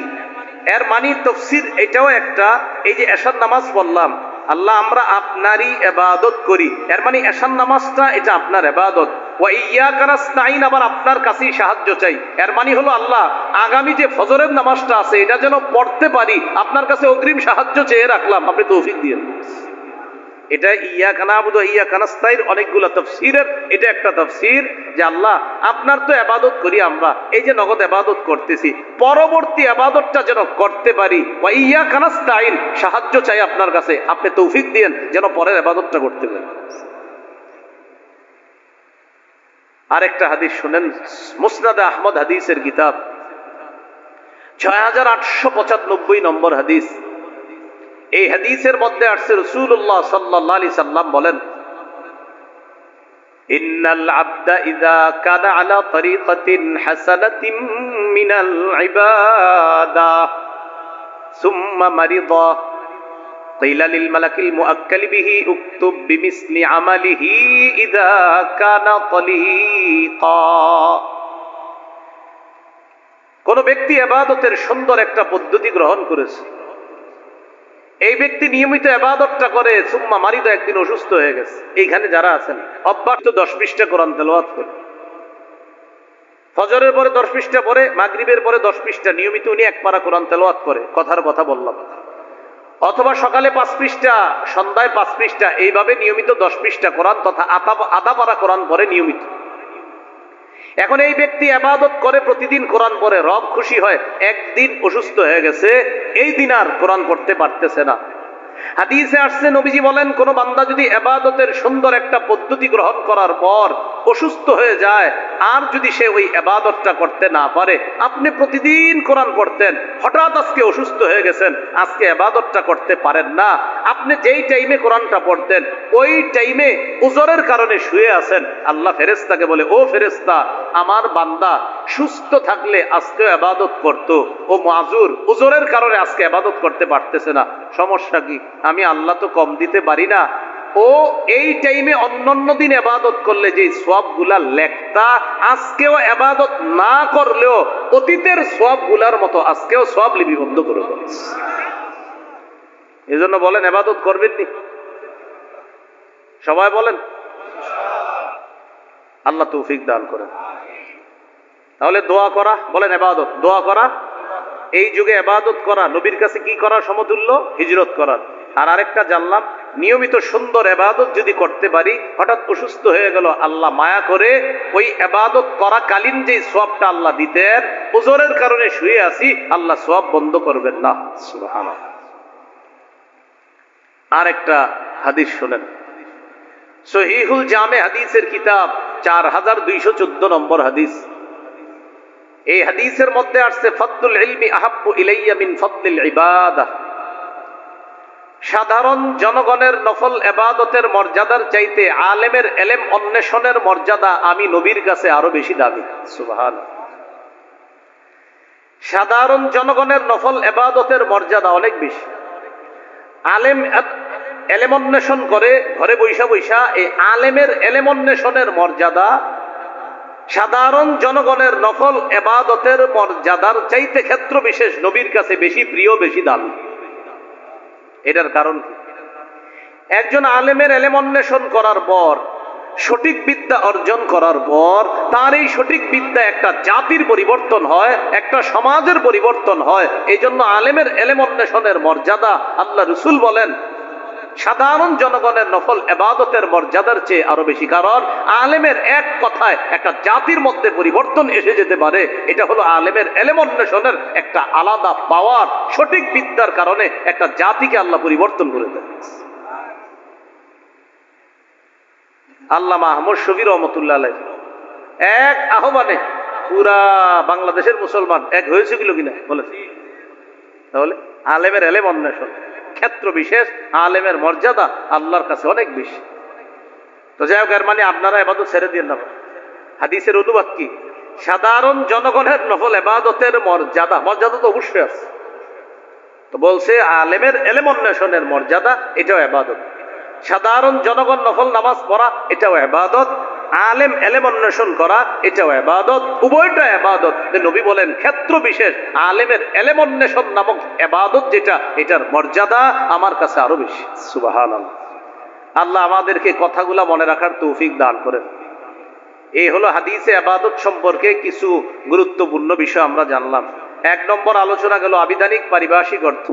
এর মানে তাফসীর এটাও একটা, এই যে এশার নামাজ পড়লাম, আল্লাহ আমরা আপনারই ইবাদত করি, এর মানে এশার নামাজটা এটা আপনার ইবাদত। ওয়া ইয়্যাকা নাস্তাঈন, আবার আপনার কাছেই সাহায্য চাই, এর মানে হলো আল্লাহ আগামী যে ফজরের নামাজটা আছে এটা যেন পড়তে পারি, আপনার কাছে অগ্রিম সাহায্য চেয়ে রাখলাম, আপনি তৌফিক দিয়েন। এটা ইয়্যাকা না'বুদু ওয়া ইয়্যাকা নাস্তাঈন অনেকগুলো তাফসীরের এটা একটা তাফসীর, যে আল্লাহ আপনার তো ইবাদত করি আমরা, এই যে নগদ ইবাদত করতেছি, পরবর্তী ইবাদতটা যেন করতে পারি, ওয়া ইয়্যাকা নাস্তাঈন সাহায্য চাই আপনার কাছে, আপনি তৌফিক দিয়েন যেন পরের ইবাদতটা করতে পারি। আরেকটা হাদিস শুনেন, মুসনাদে আহমদ হাদিসের কিতাব 6895 নম্বর হাদিস। এই হাদিসের মধ্যে আসছে রাসূলুল্লাহ সাল্লাল্লাহু আলাইহি সাল্লাম বলেন, ইন্নাল আবদা ইযা কানা আলা তরিকাতিন হাসানাতিন মিনাল ইবাদাহ সুম্মা মারিদা কিলা লিল মালাকিল মুআক্কাল বিহি উকতুব বিমিসলি আমালিহি ইযা কানা তলিকা। কোন ব্যক্তি ইবাদতের সুন্দর একটা পদ্ধতি গ্রহণ করেছে, এই ব্যক্তি নিয়মিত ইবাদতটা করে, সুম্মা মারিদা একদিন অসুস্থ হয়ে গেছে। এইখানে যারা আছেন অব্যাহত 10 পৃষ্ঠা কোরআন তেলাওয়াত করে, ফজরের পরে 10 পৃষ্ঠা পরে, মাগরিবের পরে 10 পৃষ্ঠা নিয়মিত উনি এক পারা কোরআন তেলাওয়াত করে, কথার কথা বললাম। অথবা সকালে 5 পৃষ্ঠা, সন্ধ্যায় 5 পৃষ্ঠা, এইভাবে নিয়মিত 10 পৃষ্ঠা কোরআন তথা আধা পারা কোরআন পড়ে নিয়মিত। এখন এই ব্যক্তি ইবাদত করে, প্রতিদিন কোরআন পড়ে, রব খুশি হয়, একদিন অসুস্থ হয়ে গেছে, এই দিন আর কোরআন পড়তে পারতেছে না। হাদিসে আসছে, নবীজি বলেন, কোন বান্দা যদি ইবাদতের সুন্দর একটা পদ্ধতি গ্রহণ করার পর অসুস্থ হয়ে যায়, আর যদি সে ওই ইবাদতটা করতে না পারে, আপনি প্রতিদিন কোরআন পড়তেন, হঠাৎ আজকে অসুস্থ হয়ে গেছেন, আজকে ইবাদতটা করতে পারেন না, আপনি যেই টাইমে কোরআনটা পড়তেন ওই টাইমে উজরের কারণে শুয়ে আছেন, আল্লাহ ফেরেশতাকে বলে, ও ফেরেশতা, আমার বান্দা সুস্থ থাকলে আজকে ইবাদত করত, ও মাযুর, উজরের কারণে আজকে ইবাদত করতে পারতেছে না, সমস্যা কি? আমি আল্লাহ তো কম দিতে পারি না। ও এই টাইমে অন্যান্য দিন ইবাদত করলে যে সওয়াবগুলা লেখতা, আজকেও ইবাদত না করলেও অতীতের সওয়াবগুলার মতো আজকেও সওয়াব লিপিবদ্ধ করে দেয়। এজন্য বলেন ইবাদত করবেন নি? সবাই বলেন আল্লাহ তৌফিক দান করেন। তাহলে দোয়া করা, বলেন ইবাদত, দোয়া করা, এই যুগে ইবাদত করা নবীর কাছে কি করার সমতুল্য? হিজরত করার। আর আরেকটা জানলাম, নিয়মিত সুন্দর ইবাদত যদি করতে পারি, হঠাৎ অসুস্থ হয়ে গেল, আল্লাহ মায়া করে ওই ইবাদত করাকালীন যে সওয়াবটা আল্লাহ দিতেন, উজরের কারণে শুয়ে আছি, আল্লাহ সওয়াব বন্ধ করবেন না। সুবহানাল্লাহ। আরেকটা হাদিস শুনেন, সহিহুল জামে হাদিসের কিতাব 4214 নম্বর হাদিস। এই হাদিসের মধ্যে আসছে, ফাদলুল ইলমি আহাব্বু ইলাইয়া মিন ফাদলিল ইবাদাহ। সাধারণ জনগণের নফল ইবাদতের মর্যাদার চাইতে আলেমের ইলম অন্বেষণের মর্যাদা আমি নবীর কাছে আরো বেশি দামি। সুবহানাল্লাহ। সাধারণ জনগণের নফল ইবাদতের মর্যাদা অনেক বেশি। আলেম ইলম অন্বেষণ করে ঘরে বৈশা বৈশা, এই আলেমের ইলম অন্বেষণের মর্যাদা সাধারণ জনগণের নফল ইবাদতের মর্যাদার চাইতে ক্ষেত্র বিশেষ নবীর কাছে বেশি প্রিয়, বেশি দামি। এটার কারণ কি? একজন আলেমের ইলম অন্বেষণ করার পর, সঠিক বিদ্যা অর্জন করার পর, তার এই সঠিক বিদ্যা একটা জাতির পরিবর্তন হয়, একটা সমাজের পরিবর্তন হয়। এই জন্য আলেমের ইলম অন্বেষণের মর্যাদা, আল্লাহ রাসূল বলেন, সাধারণ জনগণের নফল ইবাদতের মর্যাদার চেয়ে আরো বেশি। কারণ আলেমের এক কথায় একটা জাতির মধ্যে পরিবর্তন এসে যেতে পারে। এটা হলো আলেমের ইলম অন্বেষণের একটা আলাদা পাওয়ার। সঠিক বিদ্যার কারণে একটা জাতিকে আল্লাহ পরিবর্তন করে দেন। আল্লামা আহমদ শফী রহমতুল্লাহ আলাইহি এক আহ্বানে পুরা বাংলাদেশের মুসলমান এক হয়েছিল কিনা বলে? তাহলে আলেমের ইলম অন্বেষণ ক্ষেত্র বিশেষ, আলেমের মর্যাদা আল্লাহর কাছে অনেক বেশি। তো যাই হোক, এর মানে আপনারা ইবাদত ছেড়ে দিয়ে না। হাদিসের অনুবাদ কি? সাধারণ জনগণের নফল ইবাদতের মর্যাদা, মর্যাদা তো অবশ্যই আছে। তো বলছে আলেমের ইলম অন্বেষণের মর্যাদা, এটাও ইবাদত। সাধারণ জনগণ নফল নামাজ পড়া, এটাও ইবাদত। আলেম ইলম অন্বেষণ করা, এটাও ইবাদত। উভয়টা ইবাদত। নবী বলেন ক্ষেত্র বিশেষ আলেমের ইলম অন্বেষণ নামক ইবাদত যেটা, এটার মর্যাদা আমার কাছে আরো বেশি। সুবহানাল্লাহ। আল্লাহ আমাদেরকে কথাগুলা মনে রাখার তৌফিক দান করেন। এই হলো হাদিসে ইবাদত সম্পর্কে কিছু গুরুত্বপূর্ণ বিষয় আমরা জানলাম। 1 নম্বর আলোচনা গেল আবিধানিক পারিভাষিক অর্থ।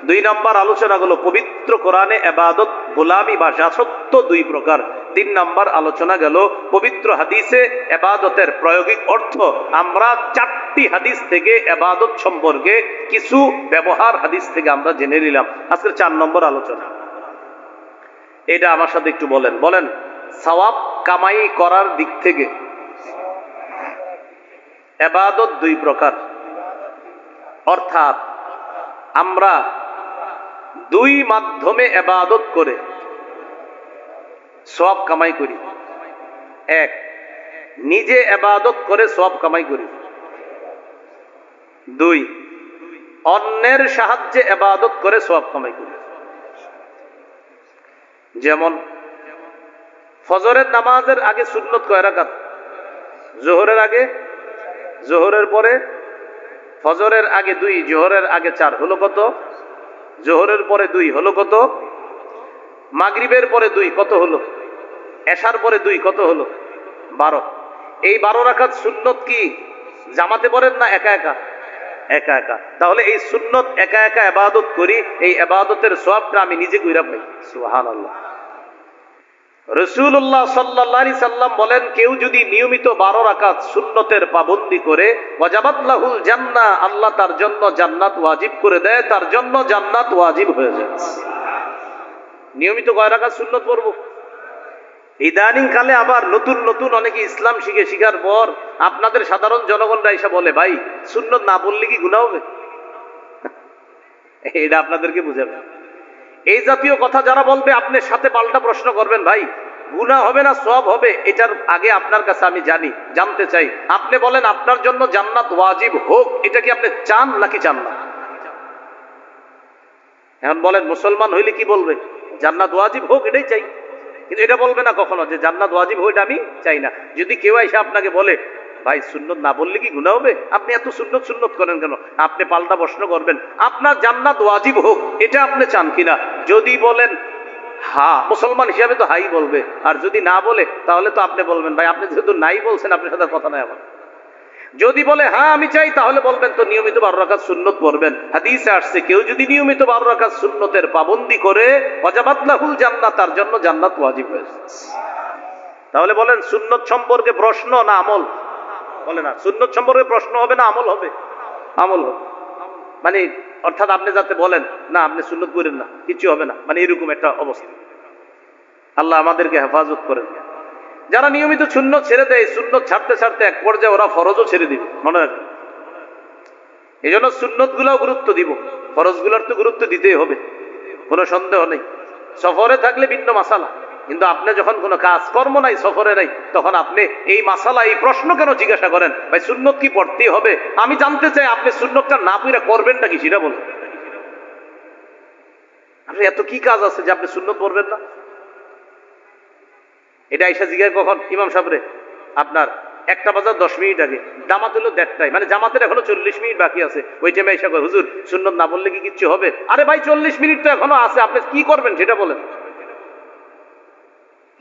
2 নম্বর আলোচনা গেল পবিত্র কোরআনে ইবাদত গোলামি বা দাসত্ব 2 প্রকার। 3 নম্বর আলোচনা গেল পবিত্র হাদিসে ইবাদতের প্রায়োগিক অর্থ। আমরা 4টি হাদিস থেকে ইবাদত সম্পর্কে কিছু ব্যবহার হাদিস থেকে আমরা জেনে নিলাম। আজকের 4 নম্বর আলোচনা, এটা আমার সাথে একটু বলেন। সওয়াব কামাই করার দিক থেকে ইবাদত দুই প্রকার, অর্থাৎ আমরা দুই মাধ্যমে ইবাদত করে সওয়াব কামাই করি। এক, নিজে ইবাদত করে সওয়াব কামাই করি। দুই, অন্যের সাহায্যে ইবাদত করে সওয়াব কামাই করি। যেমন ফজরের নামাজের আগে সুন্নত কয় রাকাত? জোহরের আগে, জোহরের পরে, ফজরের আগে 2, জোহরের আগে 4, হলো কত? জোহরের পরে 2 হলো কত? মাগরিবের পরে 2 কত হলো? এশার পরে 2 কত হলো? 12। এই 12 রাকাত সুন্নত কি জামাতে পড়েন না একা একা? একা একা। তাহলে এই সুন্নত একা একা ইবাদত করি, এই ইবাদতের সওয়াবটা আমি নিজে কইরা পাই। সুবহানাল্লাহ। রাসূলুল্লাহ সাল্লাল্লাহু আলাইহি সাল্লাম বলেন, কেউ যদি নিয়মিত 12 রাকাত সুন্নতের পাবন্দি করে, ওয়াজাবাত লাহুল জান্নাহ, আল্লাহ তার জন্য জান্নাত ওয়াজিব করে দেয়, তার জন্য জান্নাত ওয়াজিব হয়ে যায়। নিয়মিত কয় রাকাত সুন্নত পড়ব? ইদানিং কালে আবার নতুন নতুন অনেকে ইসলাম শিখার পর আপনাদের সাধারণ জনগণরা এসে বলে, ভাই সুন্নত না পড়লে কি গুনাহ হবে? এটা আপনাদেরকে বুঝাবে। এই জাতীয় কথা যারা বলবে, আপনি সাথে পাল্টা প্রশ্ন করবেন, ভাই গুনাহ হবে না সওয়াব হবে? এটার আগে আপনার কাছে আমি জানতে চাই, আপনি বলেন আপনার জন্য জান্নাত ওয়াজিব হোক, এটা কি আপনি চান নাকি চান না? এখন বলেন মুসলমান হইলে কি বলবে? জান্নাত ওয়াজিব হোক এটাই চাই, কিন্তু এটা বলবে না কখনো যে জান্নাত ওয়াজিব হোক এটা আমি চাই না। যদি কেউ এসে আপনাকে বলে, ভাই সুন্নত না বললে কি গুনাহ হবে, আপনি এত সুন্নত করেন কেন, আপনি পাল্টা প্রশ্ন করবেন, আপনার জান্নাত ওয়াজিব হোক এটা আপনি চান কিনা? যদি বলেন হ্যাঁ, মুসলমান হিসাবে তো হাই বলবে, আর যদি না বলে তাহলে তো আপনি বলবেন, ভাই আপনি যেহেতু নাই বলছেন আপনার সাথে কথা নাই আমার। যদি বলে হ্যাঁ আমি চাই, তাহলে বলবেন তো নিয়মিত 12 রাকাত সুন্নত পড়বেন। হাদিসে আসছে, কেউ যদি নিয়মিত 12 রাকাত সুন্নতের পাবন্দি করে, ওয়াজাবাত লাহুল জান্নাহ, তার জন্য জান্নাত ওয়াজিব হয়েছে। তাহলে বলেন সুন্নত সম্পর্কে প্রশ্ন না আমল? বলে না, সুন্নত সম্পর্কে প্রশ্ন হবে না আমল হবে? আমল হবে। মানে অর্থাৎ আপনি যাতে বলেন না আপনি সুন্নত করেন না, কিছু হবে না, মানে এরকম একটা অবস্থা। আল্লাহ আমাদেরকে হেফাজত করেন। যারা নিয়মিত সুন্নত ছেড়ে দেয়, সুন্নত ছাড়তে ছাড়তে এক পর্যায়ে ওরা ফরজও ছেড়ে দিবে, মনে রাখবেন। এই জন্য সুন্নত গুলাও গুরুত্ব দিব, ফরজ গুলোর তো গুরুত্ব দিতেই হবে, কোনো সন্দেহ নেই। সফরে থাকলে ভিন্ন মাসালা, কিন্তু আপনি যখন কোনো কাজ কর্ম নাই, সফরে নাই, তখন আপনি এই মাসালা, এই প্রশ্ন কেন জিজ্ঞাসা করেন, ভাই সুন্নত কি পড়তেই হবে? আমি জানতে চাই আপনি সুন্নতটা না পড়ে করবেনটা কি সেটা বলুন। আপনি এত কি কাজ আছে যে আপনি সুন্নত পড়বেন না? এটা আইসা জিজ্ঞাসা কখন ইমাম সাহেবরে, আপনার 1টা বাজার 10 মিনিট আগে, জামাত হলো 1:30, মানে জামাতের এখনো 40 মিনিট বাকি আছে। ওই টাইমে আইসা কয়, হুজুর সুন্নত না বললে কি কিচ্ছু হবে? আরে ভাই 40 মিনিট তো এখনো আছে, আপনি কি করবেন সেটা বলেন।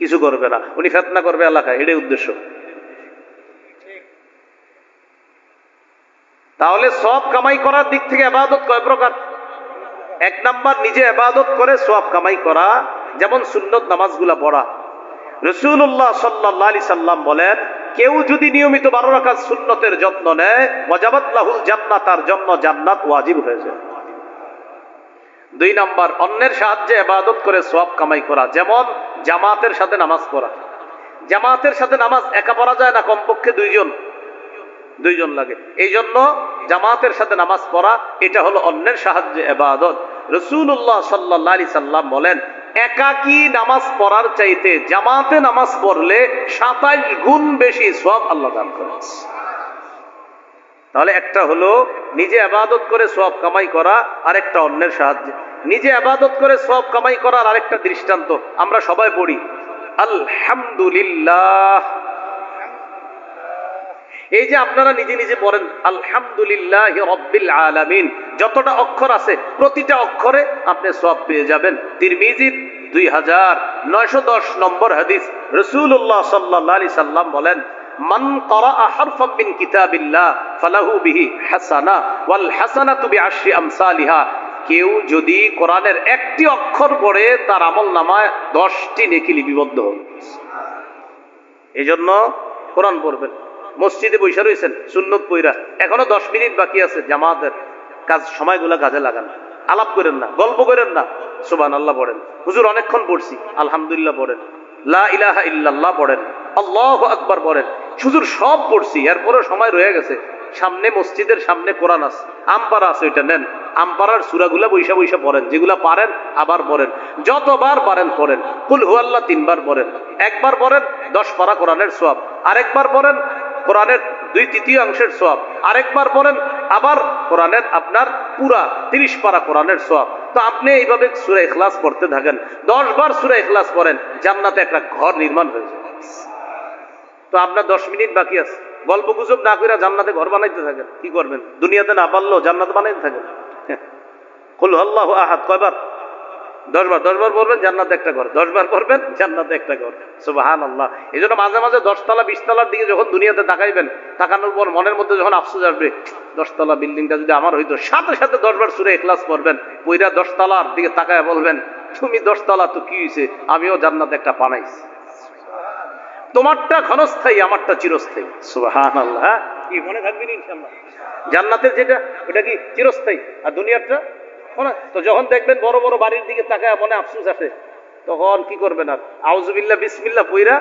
কিছু করবে না, উনি ফিতনা করবে এলাকায়, এটাই উদ্দেশ্য। তাহলে সওয়াব কামাই করার দিক থেকে ইবাদত কয় প্রকার? 1 নাম্বার, নিজে ইবাদত করে সওয়াব কামাই করা, যেমন সুন্নত নামাজগুলা পড়া। রাসূলুল্লাহ সাল্লাল্লাহু আলাইহি সাল্লাম বলেন, কেউ যদি নিয়মিত 12 রাকাত সুন্নতের যত্ন নেয়, ওয়াজাবাত লাহুল জান্নাহ, তার জন্য জান্নাত ওয়াজিব হয়ে যায়। 2 নাম্বার, অন্যের সাহায্যে ইবাদত করে সওয়াব কামাই করা, যেমন জামাতের সাথে নামাজ পড়া। জামাতের সাথে নামাজ একা পড়া যায় না, কমপক্ষে 2 জন লাগে। এই জন্য জামাতের সাথে নামাজ পড়া, এটা হলো অন্যের সাহায্যে ইবাদত। রাসূলুল্লাহ সাল্লাল্লাহু আলাইহি সাল্লাম বলেন, একাকী নামাজ পড়ার চাইতে জামাতে নামাজ পড়লে 27 গুণ বেশি সওয়াব আল্লাহ দান করেন। তাহলে একটা হলো নিজে ইবাদত করে সওয়াব কামাই করা, আরেকটা অন্যের সাহায্যে। নিজে ইবাদত করে সওয়াব কামাই করার আরেকটা দৃষ্টান্ত আমরা সবাই পড়ি, আলহামদুলিল্লাহ। এই যে আপনারা নিজে নিজে পড়েন আলহামদুলিল্লাহি রাব্বিল আলামিন, যতটা অক্ষর আছে প্রতিটা অক্ষরে আপনি সওয়াব পেয়ে যাবেন। তিরমিজির 2910 নম্বর হাদিস, রাসূলুল্লাহ সাল্লাল্লাহু আলাইহি সাল্লাম বলেন, মান ক্বারাআ হারফাম মিন কিতাবিল্লাহ ফালাহু বিহি হাসানা ওয়াল হাসানাতু বিআশরি আমসালিহা। কেউ যদি কোরআনের একটি অক্ষর পড়ে, তার আমলনামায় 10টি নেকি লিপিবদ্ধ হবে। এই জন্য কোরআন পড়বেন। মসজিদে বসে রয়েছেন, সুন্নত পইরা এখনো 10 মিনিট বাকি আছে, জামাতের কাজ, সময়গুলা কাজে লাগান। আলাপ করেন না, গল্প করেন না, সুবহানাল্লাহ পড়েন। হুজুর অনেকক্ষণ পড়ছি, আলহামদুলিল্লাহ পড়েন। লা ইলাহা ইল্লাল্লাহ পড়েন, আল্লাহু আকবার পড়েন। শুধু সব পড়ছি, এরপরে সময় রয়ে গেছে। সামনে মসজিদের সামনে কোরআন আছে, আমপারা আছে, ওইটা নেন, আমপারার সূরাগুলা বৈশা বৈশা পড়েন, যেগুলা পারেন আবার পড়েন, যতবার পারেন পড়েন। কুল হুয়াল্লাহ 3 বার পড়েন, একবার পড়েন 10 পারা কোরআনের সওয়াব, আরেকবার পড়েন কোরআনের 2/3 সওয়াব, আরেকবার পড়েন আবার কোরআনের আপনার পুরা 30 পারা কোরআনের সওয়াব। তো আপনি এইভাবে সূরা ইখলাস পড়তে থাকেন, 10 বার সূরা ইখলাস পড়েন, জান্নাতে একটা ঘর নির্মাণ হয়ে যায়। তো আপনার 10 মিনিট বাকি আছে, গল্প গুজব না করে জান্নাতে ঘর বানাইতে থাকেন। কি করবেন? দুনিয়াতে না পারলেও জান্নাত বানাইতে থাকেন। কুল হুয়াল্লাহু আহাদ কয়বার? 10 বার। 10 বার পড়বেন, জান্নাতে একটা ঘর। 10 বার পড়বেন, জান্নাতে একটা ঘর। সুবহানাল্লাহ। এই জন্য মাঝে মাঝে 10 তলা 20 তলার দিকে যখন দুনিয়াতে তাকাইবেন, তাকানোর পর মনের মধ্যে যখন আফসোস আসবে, 10 তলা বিল্ডিংটা যদি আমার হইতো, সাথে সাথে 10 বার সূরা ইখলাস পড়বেন, পইরা 10 তলার দিকে তাকায় বলবেন, তুমি 10 তলা তো কি হইছে, আমিও জান্নাতে একটা বানাইছি। তোমারটা ক্ষণস্থায়ী, আমারটা চিরস্থায়ী। সুবহানাল্লাহ। কি মনে থাকবেন ইনশাআল্লাহ? জান্নাতের যেটা ওটা কি চিরস্থায়ী, আর দুনিয়ারটা মনে। তো যখন দেখবেন বড় বড় বাড়ির দিকে তাকায় মনে আফসোস আসে, তখন কি করবেন? আর আউযুবিল্লাহ বিসমিল্লাহ পইরা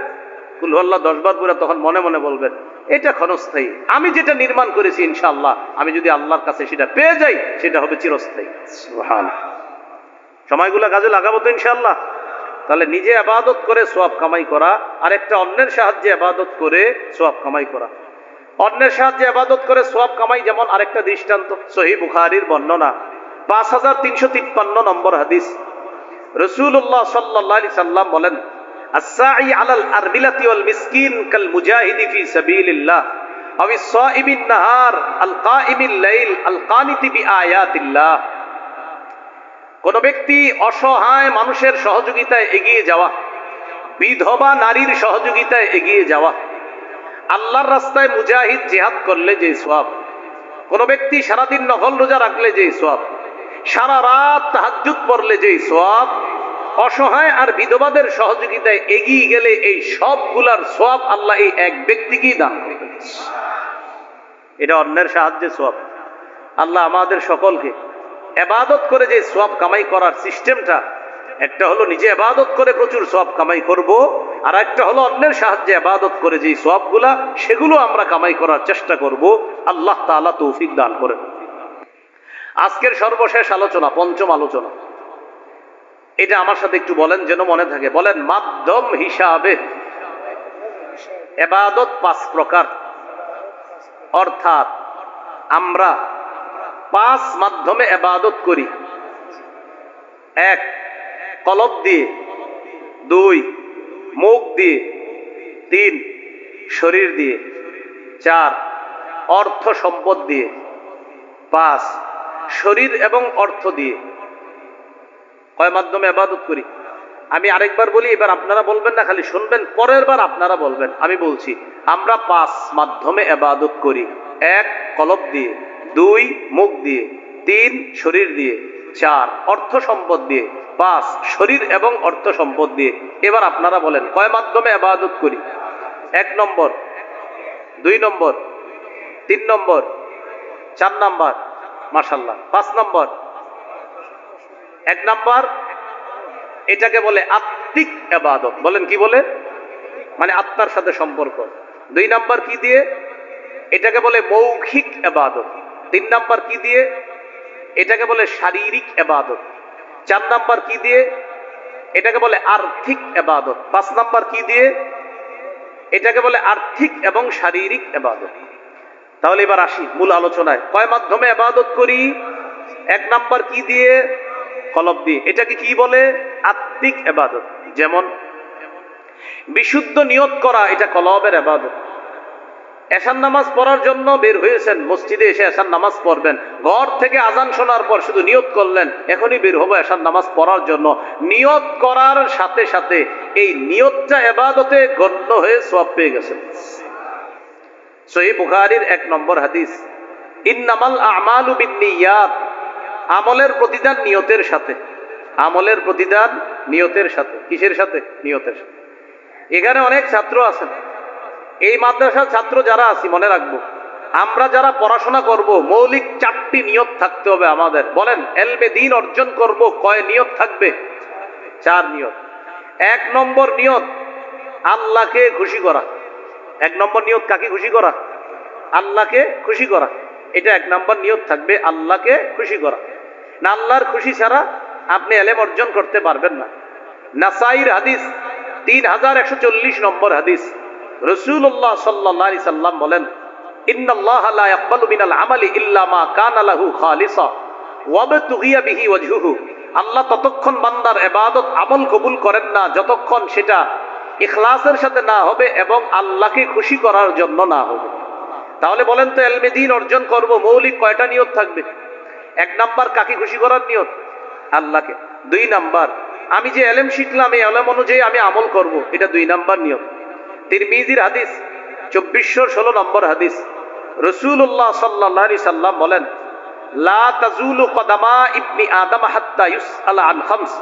কুল হুয়াল্লাহ 10 বার পইরা তখন মনে মনে বলবেন, এটা ক্ষণস্থায়ী, আমি যেটা নির্মাণ করেছি ইনশাআল্লাহ আমি যদি আল্লাহর কাছে সেটা পেয়ে যাই, সেটা হবে চিরস্থায়ী। সুবহানাল্লাহ। সময়গুলো কাজে লাগাবো তো ইনশাআল্লাহ। তাহলে নিজে ইবাদত করে সওয়াব কামাই করা, আর একটা অন্যের সাহায্যে ইবাদত করে সওয়াব কামাই করা। অন্যের সাহায্যে ইবাদত করে সওয়াব কামাই, যেমন আরেকটা দৃষ্টান্ত সহিহ বুখারীর বর্ণনা 5353 নম্বর হাদিস। রাসূলুল্লাহ সাল্লাল্লাহু আলাইহি সাল্লাম বলেন, আস-সাঈ আলাল আরমিলাতি ওয়াল মিসকিন কাল মুজাহিদি ফি সাবিলিল্লাহ আও আস-সাইমিন নাহার আল কাইমিল লাইল আল কানিতি বিআয়াতিল্লাহ। কোন ব্যক্তি অসহায় মানুষের সহযোগিতায় এগিয়ে যাওয়া, বিধবা নারীর সহযোগিতায় এগিয়ে যাওয়া, আল্লাহর রাস্তায় মুজাহিদ জিহাদ করলে যে সওয়াব, কোন ব্যক্তি সারাদিন নফল রোজা রাখলে যে সওয়াব, সারা রাত তাহাজ্জুদ পড়লে যে সওয়াব, অসহায় আর বিধবাদের সহযোগিতায় এগিয়ে গেলে এই সবগুলার সওয়াব আল্লাহ এই এক ব্যক্তিকেই দান করবেন। এটা অন্যের সাহায্যে সওয়াব। আল্লাহ আমাদের সকলকে ইবাদত করে যে সওয়াব কামাই করার সিস্টেমটা, একটা হলো নিজে ইবাদত করে প্রচুর সওয়াব কামাই করব, আর একটা হলো অন্যের সাহায্যে ইবাদত করে যে সওয়াবগুলা, সেগুলো আমরা কামাই করার চেষ্টা করব। আল্লাহ তাআলা তৌফিক দান করেন। আজকের সর্বশেষ আলোচনা, পঞ্চম আলোচনা, এটা আমার সাথে একটু বলেন যেন মনে থাকে। বলেন, মাধ্যম হিসাবে ইবাদত 5 প্রকার, অর্থাৎ আমরা 5 মাধ্যমে ইবাদত করি। 1 কলব দিয়ে, 2 মুখ দিয়ে, 3 শরীর দিয়ে, 4 অর্থ সম্পদ দিয়ে, 5 শরীর এবং অর্থ দিয়ে। কয় মাধ্যমে ইবাদত করি? আমি আরেকবার বলি, এবার আপনারা বলবেন না, খালি শুনবেন, পরের বার আপনারা বলবেন। আমি বলছি, আমরা 5 মাধ্যমে ইবাদত করি। 1 কলব দিয়ে, 2 মুখ দিয়ে, 3 শরীর দিয়ে, 4 অর্থ সম্পদ দিয়ে, 5 শরীর এবং অর্থ সম্পদ দিয়ে। এবার আপনারা বলেন, কয় মাধ্যমে ইবাদত করি? 1 নম্বর, 2 নম্বর, 3 নম্বর, 4 নম্বর, মাশাআল্লাহ, 5 নম্বর। 1 নম্বর, এটাকে বলে আত্মিক ইবাদত। বলেন, কি বলে? মানে আত্মার সাথে সম্পর্ক। 2 নম্বর কি দিয়ে? এটাকে বলে মৌখিক ইবাদত। 3 নম্বর কি দিয়ে? এটাকে বলে শারীরিক ইবাদত। 4 নম্বর কি দিয়ে? এটাকে বলে আর্থিক ইবাদত। 5 নম্বর কি দিয়ে? এটাকে বলে আর্থিক এবং শারীরিক ইবাদত। তাহলে এবার আসি মূল আলোচনায়। কয় মাধ্যমে ইবাদত করি? 1 নম্বর কি দিয়ে? কলব দিয়ে। এটাকে কি বলে? আত্মিক ইবাদত। যেমন বিশুদ্ধ নিয়ত করা, এটা কলবের ইবাদত। এশার নামাজ পড়ার জন্য বের হয়েছেন, মসজিদে এসে এশার নামাজ পড়বেন, ঘর থেকে আজান শোনার পর শুধু নিয়ত করলেন এখনই বের হবো এশার নামাজ পড়ার জন্য। নিয়ত করার সাথে সাথে এই নিয়তটা ইবাদতে গণ্য হয়ে সওয়াব পেয়ে গেছেন। সহিহ বুখারীর 1 নম্বর হাদিস, ইন্নামাল আমালু বিন্নিয়াত, আমলের প্রতিদান নিয়তের সাথে। আমলের প্রতিদান নিয়তের সাথে। কিসের সাথে? নিয়তের সাথে। এখানে অনেক ছাত্র আছেন, এই মাদ্রাসার ছাত্র যারা আছি, মনে রাখবো, আমরা যারা পড়াশোনা করব মৌলিক 4টি নিয়ত থাকতে হবে আমাদের। বলেন, এলমে দ্বীন অর্জন করব, কয় নিয়ত থাকবে? 4 নিয়ত। 1 নম্বর নিয়ত, আল্লাহকে খুশি করা। এক নম্বর নিয়ত কাকে খুশি করা? আল্লাহকে খুশি করা। এটা এক নম্বর নিয়ত থাকবে, আল্লাহকে খুশি করা। না, আল্লাহর খুশি ছাড়া আপনি ইলম অর্জন করতে পারবেন না। নাসাইর হাদিস 3140 নম্বর হাদিস, রাসূলুল্লাহ সাল্লাল্লাহু আলাইহি সাল্লাম বলেন, ইন্নাল্লাহা লা ইয়াকবালু মিনাল আমালি ইল্লা মা কানা লাহু খালিসা ওয়া বাতুগিয়া বিহি ওয়াজহুহু। আল্লাহ ততক্ষণ বান্দার ইবাদত আমল কবুল করেন না যতক্ষণ সেটা ইখলাসের সাথে না হবে এবং আল্লাহকে খুশি করার জন্য না হবে। তাহলে বলেন তো, ইলমে দ্বীন অর্জন করব, মৌলিক কয়টা নিয়ত থাকবে? এক নাম্বার কাকে খুশি করার নিয়ত? আল্লাহকে। দুই নাম্বার, আমি যে ইলম শিখলাম এই ইলম অনুযায়ী আমি আমল করব, এটা দুই নাম্বার নিয়ত। তিরমিজির হাদিস 2416 নম্বর হাদিস, রাসূলুল্লাহ সাল্লাল্লাহু আলাইহি সাল্লাম বলেন, লা তাজুলু কদামা ইবনি আদম হাত্তা ইউসআলা আন খামস।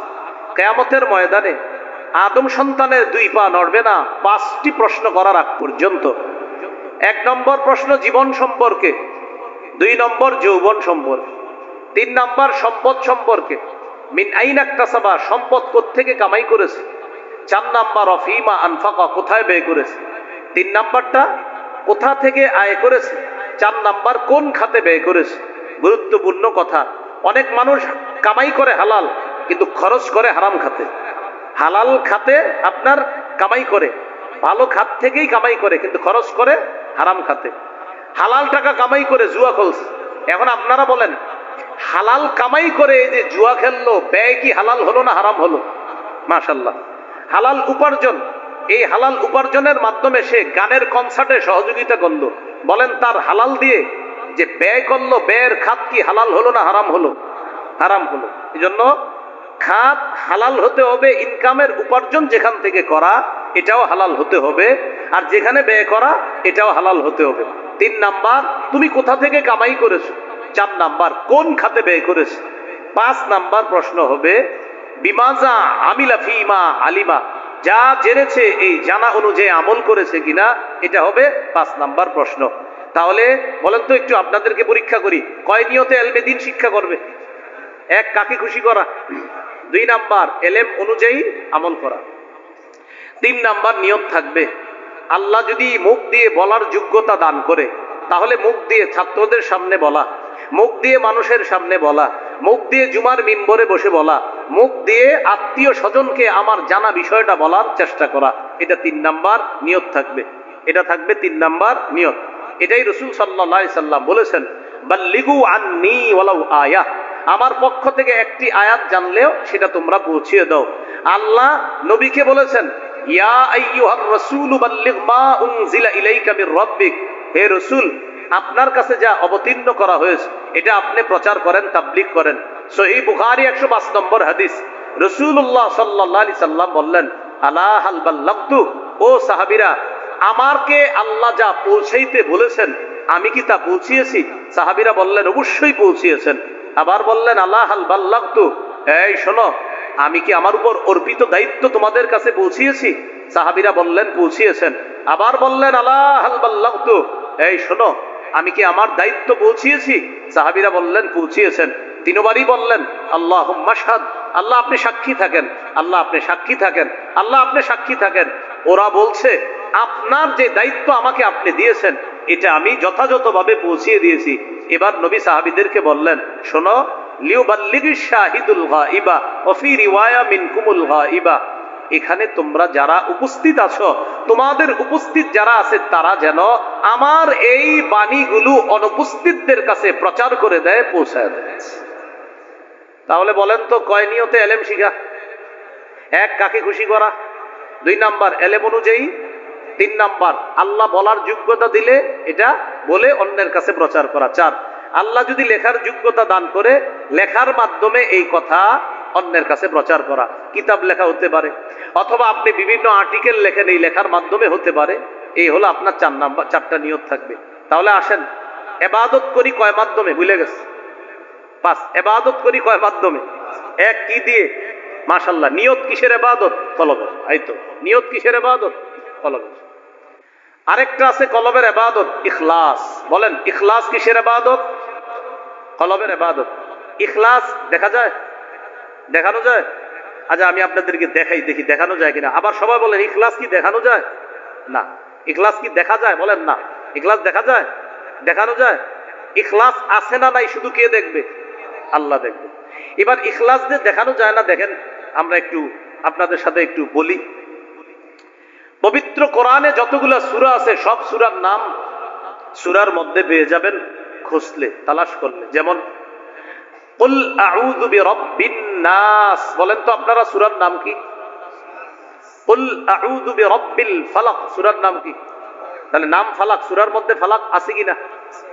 কিয়ামতের ময়দানে আদম সন্তানের দুই পা নড়বে না 5টি প্রশ্ন করার আগ পর্যন্ত। এক নম্বর প্রশ্ন জীবন সম্পর্কে, দুই নম্বর যৌবন সম্পর্কে, তিন নম্বর সম্পদ সম্পর্কে, মিন আইনা ইকতাসাবা, সম্পদ কোত্থেকে কামাই করেছে, চার নাম্বার অফিমা আনফাকা, কোথায় ব্যয় করেছে, তিন নাম্বারটা কোথা থেকে আয় করেছে, চার নাম্বার কোন খাতে ব্যয় করেছে। গুরুত্বপূর্ণ কথা। অনেক মানুষ কামাই করে হালাল কিন্তু খরচ করে হারাম খাতে। হালাল খাতে আপনার কামাই করে, ভালো খাত থেকেই কামাই করে কিন্তু খরচ করে হারাম খাতে। হালাল টাকা কামাই করে জুয়া খেলছে। এখন আপনারা বলেন, হালাল কামাই করে এই যে জুয়া খেললো, ব্যয় কি হালাল হলো না হারাম হলো? মাশাআল্লাহ, হালাল উপার্জন। এই হালাল উপার্জনের মাধ্যমে সে গানের কনসার্টে সহযোগিতা করলো। বলেন, তার হালাল দিয়ে যে ব্যয় করলো, ব্যয়ের খাত কি হালাল হলো না হারাম হলো? হারাম হলো। এই জন্য খাত হালাল হতে হবে, ইনকামের উপার্জন যেখান থেকে করা এটাও হালাল হতে হবে, আর যেখানে ব্যয় করা এটাও হালাল হতে হবে। তিন নাম্বার, তুমি কোথা থেকে কামাই করেছো। চার নাম্বার, কোন খাতে ব্যয় করেছে। পাঁচ নাম্বার প্রশ্ন হবে, বিমাজা আমিলা ফিমা আলিমা, যা জেনেছে এই জানা অনুযায়ী আমল করেছে কিনা, এটা হবে পাঁচ নাম্বার প্রশ্ন। তাহলে বলেন তো, একটু আপনাদেরকে পরীক্ষা করি, কয় নিয়তে ইলমে দ্বীন শিক্ষা করবে? এক, কাকে খুশি করা। দুই নাম্বার, ইলম অনুযায়ী আমল করা। তিন নাম্বার নিয়ত থাকবে, আল্লাহ যদি মুখ দিয়ে বলার যোগ্যতা দান করে তাহলে মুখ দিয়ে ছাত্রদের সামনে বলা, মুখ দিয়ে মানুষের সামনে বলা, মুখ দিয়ে জুমার মিম্বরে বসে বলা, মুখ দিয়ে আত্মীয় স্বজনকে আমার জানা বিষয়টা বলার চেষ্টা করা। এটা তিন নাম্বার নিয়ত থাকবে। এটা থাকবে তিন নাম্বার নিয়ত। এটাই রাসূল সাল্লাল্লাহু আলাইহি সাল্লাম বলেছেন, বাল্লিগু আন্নী ওয়ালাউ আয়া, আমার পক্ষ থেকে একটি আয়াত জানলেও সেটা তোমরা পৌঁছিয়ে দাও। আল্লাহ নবীকে বলেছেন, ইয়া আইয়ুহার রাসূল বাল্লিগ মা উনজিলা ইলাইকা মির রাব্বিক, হে রাসূল, আপনার কাছে যা অবতীর্ণ করা হয়েছে এটা আপনি প্রচার করেন, তাবলীগ করেন। সহিহ বুখারী 105 নম্বর হাদিস, রাসূলুল্লাহ সাল্লাল্লাহু আলাইহি সাল্লাম বললেন, আলা হাল বাল্লাগতু, ও সাহাবীরা, আমাকে আল্লাহ যা পৌঁছাইতে বলেছেন আমি কি তা পৌঁছিয়েছি? সাহাবীরা বললেন, অবশ্যই পৌঁছিয়েছেন। আবার বললেন, আলা হাল বাল্লাগতু, এই শোনো, আমি কি আমার উপর অর্পিত দায়িত্ব তোমাদের কাছে পৌঁছিয়েছি? সাহাবীরা বললেন, পৌঁছিয়েছেন। আবার বললেন, আলা হাল বাল্লাগতু, এই শোনো, আমি কি আমার দায়িত্ব পৌঁছিয়েছি? সাহাবীরা বললেন, পৌঁছিয়েছেন। তিনবারই বললেন, আল্লাহুম্মা শাহাদ, আল্লাহ আপনি সাক্ষী থাকেন, আল্লাহ আপনি সাক্ষী থাকেন, আল্লাহ আপনি সাক্ষী থাকেন। ওরা বলছে, আপনার যে দায়িত্ব আমাকে আপনি দিয়েছেন এটা আমি যথাযথভাবে পৌঁছিয়ে দিয়েছি। এবার নবী সাহাবীদেরকে বললেন, শোনো, লিউবাল্লিগিশ শাহিদুল গায়বা ওয়া ফি রিওয়ায়া মিনকুমুল গায়বা, এখানে তোমরা যারা উপস্থিত আছো, তোমাদের উপস্থিত যারা আছে তারা যেন আমার এই বাণীগুলো অনুপস্থিতদের কাছে প্রচার করে দেয়, পৌঁছায় দেয়। তাহলে বলেন তো, কয় নিয়তে ইলম শিখা? এক, কাকে খুশি করা। দুই নাম্বার, ইলম অনুযায়ী। তিন নাম্বার, আল্লাহ বলার যোগ্যতা দিলে এটা বলে অন্যের কাছে প্রচার করা। চার, আল্লাহ যদি লেখার যোগ্যতা দান করে লেখার মাধ্যমে এই কথা অন্যের কাছে প্রচার করা। কিতাব লেখা হতে পারে, অথবা আপনি বিভিন্ন আর্টিকেল লেখেন, এই লেখার মাধ্যমে হতে পারে। এই হলো আপনার চারটা নিয়ত থাকবে। তাহলে আসেন, ইবাদত করি কয় মাধ্যমে? ভুলে গেছে। পাঁচ। ইবাদত করি কয় মাধ্যমে? এক, কি দিয়ে? মাশাআল্লাহ। নিয়ত কিসের ইবাদত? কলবের। এই তো, নিয়ত কিসের ইবাদত? কলবের। আরেকটা আছে কলবের ইবাদত, ইখলাস। বলেন, ইখলাস কিসের ইবাদত? কলবের ইবাদত। ইখলাস দেখা যায়? দেখানো যায়? আচ্ছা, আমি আপনাদেরকে দেখাই, দেখি দেখানো যায় কিনা। আবার সবাই বলেন, ইখলাস কি দেখানো যায়? না, ইখলাস কি দেখা যায়? বলেন না। ইখলাস দেখা যায়? দেখানো যায়? ইখলাস আছে না নাই শুধু কে দেখবে? আল্লাহ দেখবে। এবার ইখলাস যে দেখানো যায় না, দেখেন আমরা একটু আপনাদের সাথে একটু বলি। পবিত্র কোরআনে যতগুলা সূরা আছে সব সূরার নাম সূরার মধ্যে পেয়ে যাবেন খুঁজলে, তালাশ করলে। যেমন কুল আউযু বিরাব্বিন নাস, বলেন তো আপনারা সূরার নাম কি? কুল আউযু বিরাব্বিল ফালাক সূরার নাম কি? তাহলে নাম ফালাক, সূরার মধ্যে ফালাক আছে কিনা?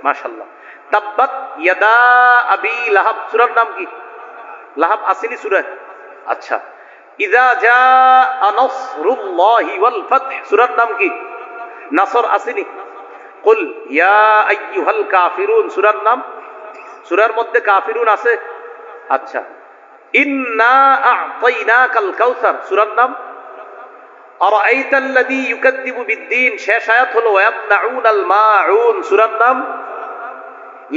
মাশাআল্লাহ। তাব্বাত ইয়াদা আবি লাহাব সূরার নাম কি? লাহাব আসেনি সূরায়? আচ্ছা। ইযা জাআ নাসরুল্লাহি ওয়াল ফাতহ সূরার নাম কি? নাসর আসেনি? কুল ইয়া আইয়ুহাল কাফিরুন সূরার নাম? সূরার মধ্যে কাফিরুন আছে? আচ্ছা। ইন্না আ'তাইনাকাল কাউসার সূরার নাম? আরাআইতাল্লাযী ইউকাযযিবু বিদ্দীন শেষ আয়াত হলো ওয়ায়ামনাউনাল মাউন সূরার নাম?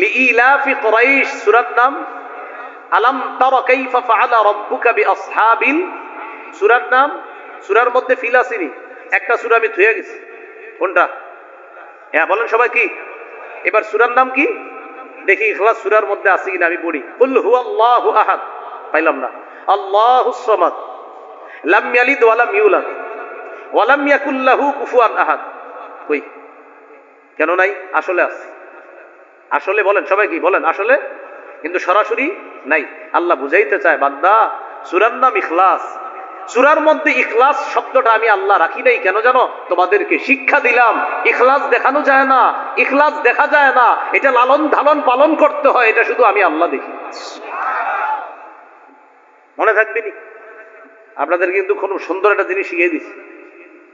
লিইলাফি কুরাইশ সূরার নাম? আলাম তারা কাইফা ফাআলা রাব্বুকা বিআসহাবিল সূরার নাম? সূরার মধ্যে ফিল আসেনি? একটা সূরা আমি থুয়ে গেছি, কোনটা? হ্যাঁ বলেন সবাই কি? এবার সূরার নাম কি দেখি, ইখলাস সূরার মধ্যে আছে কিনা আমি পড়ি। কুল হুয়াল্লাহু আহাদ, পাইলাম না। আল্লাহুস সামাদ, লাম ইয়ালিদ ওয়া লাম ইউলাদ ওয়া লাম ইয়াকুল লাহু কুফুয়ান আহাদ, কই? কেন নাই? আসলে আছে। আসলে বলেন সবাই কি বলেন? আসলে, কিন্তু সরাসরি নাই। আল্লাহ বুঝাইতে চায়, বান্দা সূরার নাম ইখলাস, সূরার মধ্যে ইখলাস শব্দটা আমি আল্লাহ রাখি নাই কেন জানো? তোমাদেরকে শিক্ষা দিলাম ইখলাস দেখানো যায় না, ইখলাস দেখা যায় না, এটা লালন ধালন পালন করতে হয়, এটা শুধু আমি আল্লাহ দেখি। মনে থাকবে নি? আপনাদের কিন্তু খুব সুন্দর একটা জিনিস শিখিয়ে দিচ্ছি।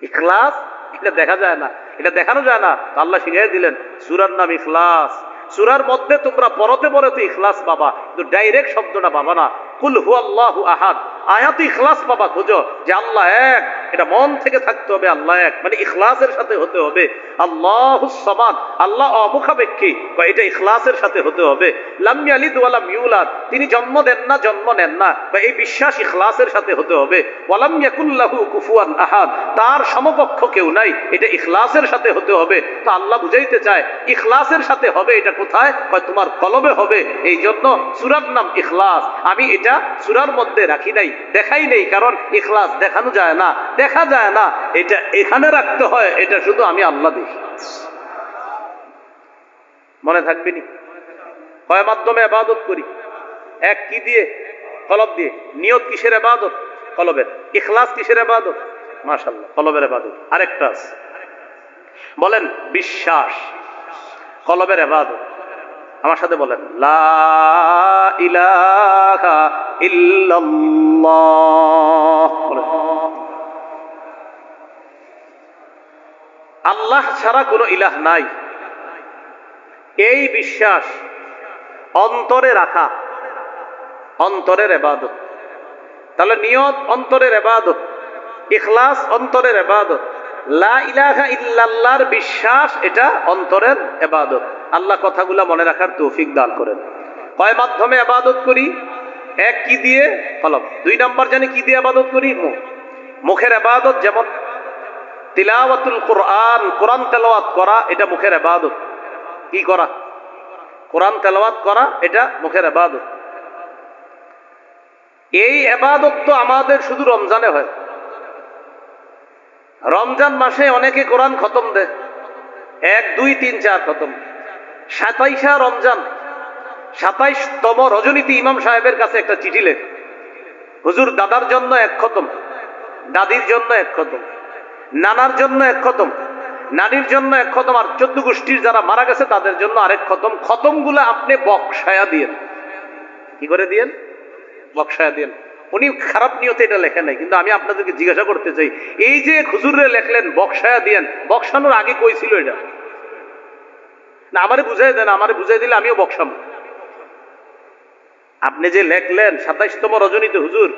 ইখলাস এটা দেখা যায় না, এটা দেখানো যায় না, আল্লাহ শিখিয়ে দিলেন সূরার নাম ইখলাস। সূরার মধ্যে তোমরা পরতে পরতে ইখলাস পাবা, কিন্তু ডাইরেক্ট শব্দটা পাবা না। কুল হুয়াল্লাহু আহাদ আয়াত ইখলাস পাবা, খোঁজো যে আল্লাহ এক, এটা মন থেকে থাকতে হবে, আল্লাহ এক মানে ইখলাসের সাথে হতে হবে। আল্লাহুস সামাদ, আল্লাহ অমুখাপেক্ষী, এটা ইখলাসের সাথে হতে হবে। লাম ইয়ালিদ ওয়া লাম ইউলাদ, তিনি জন্ম দেন না, জন্ম নেন না, বা এই বিশ্বাস ইখলাসের সাথে হতে হবে। ওয়া লাম ইয়াকুল লাহু কুফুয়ান আহাদ, তার সমকক্ষ কেউ নাই, এটা ইখলাসের সাথে হতে হবে। তো আল্লাহ বুঝাইতে চায় ইখলাসের সাথে হবে, এটা কোথায়? তোমার কলবে হবে। এই জন্য সূরার নাম ইখলাস। আমি এটা সূরার মধ্যে রাখি নাই, দেখাই নেই, কারণ ইখলাস দেখানো যায় না, দেখা যায় না, এটা এখানে রাখতে হয়, এটা শুধু আমি আল্লাহ দেখি। মনে থাকবে নি? কয় মাধ্যমে ইবাদত করি? এক কি দিয়ে? কলব দিয়ে। নিয়ত কিসের ইবাদত? কলবের। ইখলাস কিসের ইবাদত? মাশাআল্লাহ, কলবের ইবাদত। আরেকটা আছে, বলেন বিশ্বাস, কলবের ইবাদত। আমার সাথে বলেন লা ইলাহা ইল্লাল্লাহ। আল্লাহ ছাড়া কোনো ইলাহ নাই, এই বিশ্বাস অন্তরে রাখা অন্তরের ইবাদত। তাহলে নিয়ত অন্তরের ইবাদত, ইখলাস অন্তরের ইবাদত, লা ইলাহা ইল্লাল্লাহর বিশ্বাস এটা অন্তরের ইবাদত। আল্লাহ কথাগুলা মনে রাখার তৌফিক দান করেন। কয় মাধ্যমে ইবাদত করি? এক কি দিয়ে? কলব। দুই নাম্বার জানি কি দিয়ে ইবাদত করি? মুখ। মুখের ইবাদত যেমন তিলাওয়াতুল কোরআন, কোরআন তেলাওয়াত করা, এটা মুখের ইবাদত। কি করা? কোরআন তেলাওয়াত করা, এটা মুখের ইবাদত। এই ইবাদত তো আমাদের শুধু রমজানে হয়। রমজান মাসে অনেকে কোরআন খতম দেয়, 1, 2, 3, 4 খতম। 27 রমজান, 27তম রজনীতে ইমাম সাহেবের কাছে একটা চিঠি লেখ, হুজুর দাদার জন্য 1 খতম, দাদির জন্য 1 খতম, নানার জন্য 1 খতম, নানির জন্য 1 খতম, আর 14 গোষ্ঠীর যারা মারা গেছে তাদের জন্য আরেক খতম। খতমগুলো আপনি বকশায়া দিয়েন। কি করে দিয়েন? বকশায়া দিয়েন। উনি খারাপ নিয়তে এটা লেখেন নাই, কিন্তু আমি আপনাদেরকে জিজ্ঞাসা করতে চাই, এই যে হুজুরে লেখলেন বকশায়া দিয়েন, বকশানোর আগে কই ছিল এটা? না আমারে বুঝাই দেন, আমারে বুঝাই দিলে আমিও বকশাম। আপনি যে লেখলেন 27তম রজনীতে হুজুর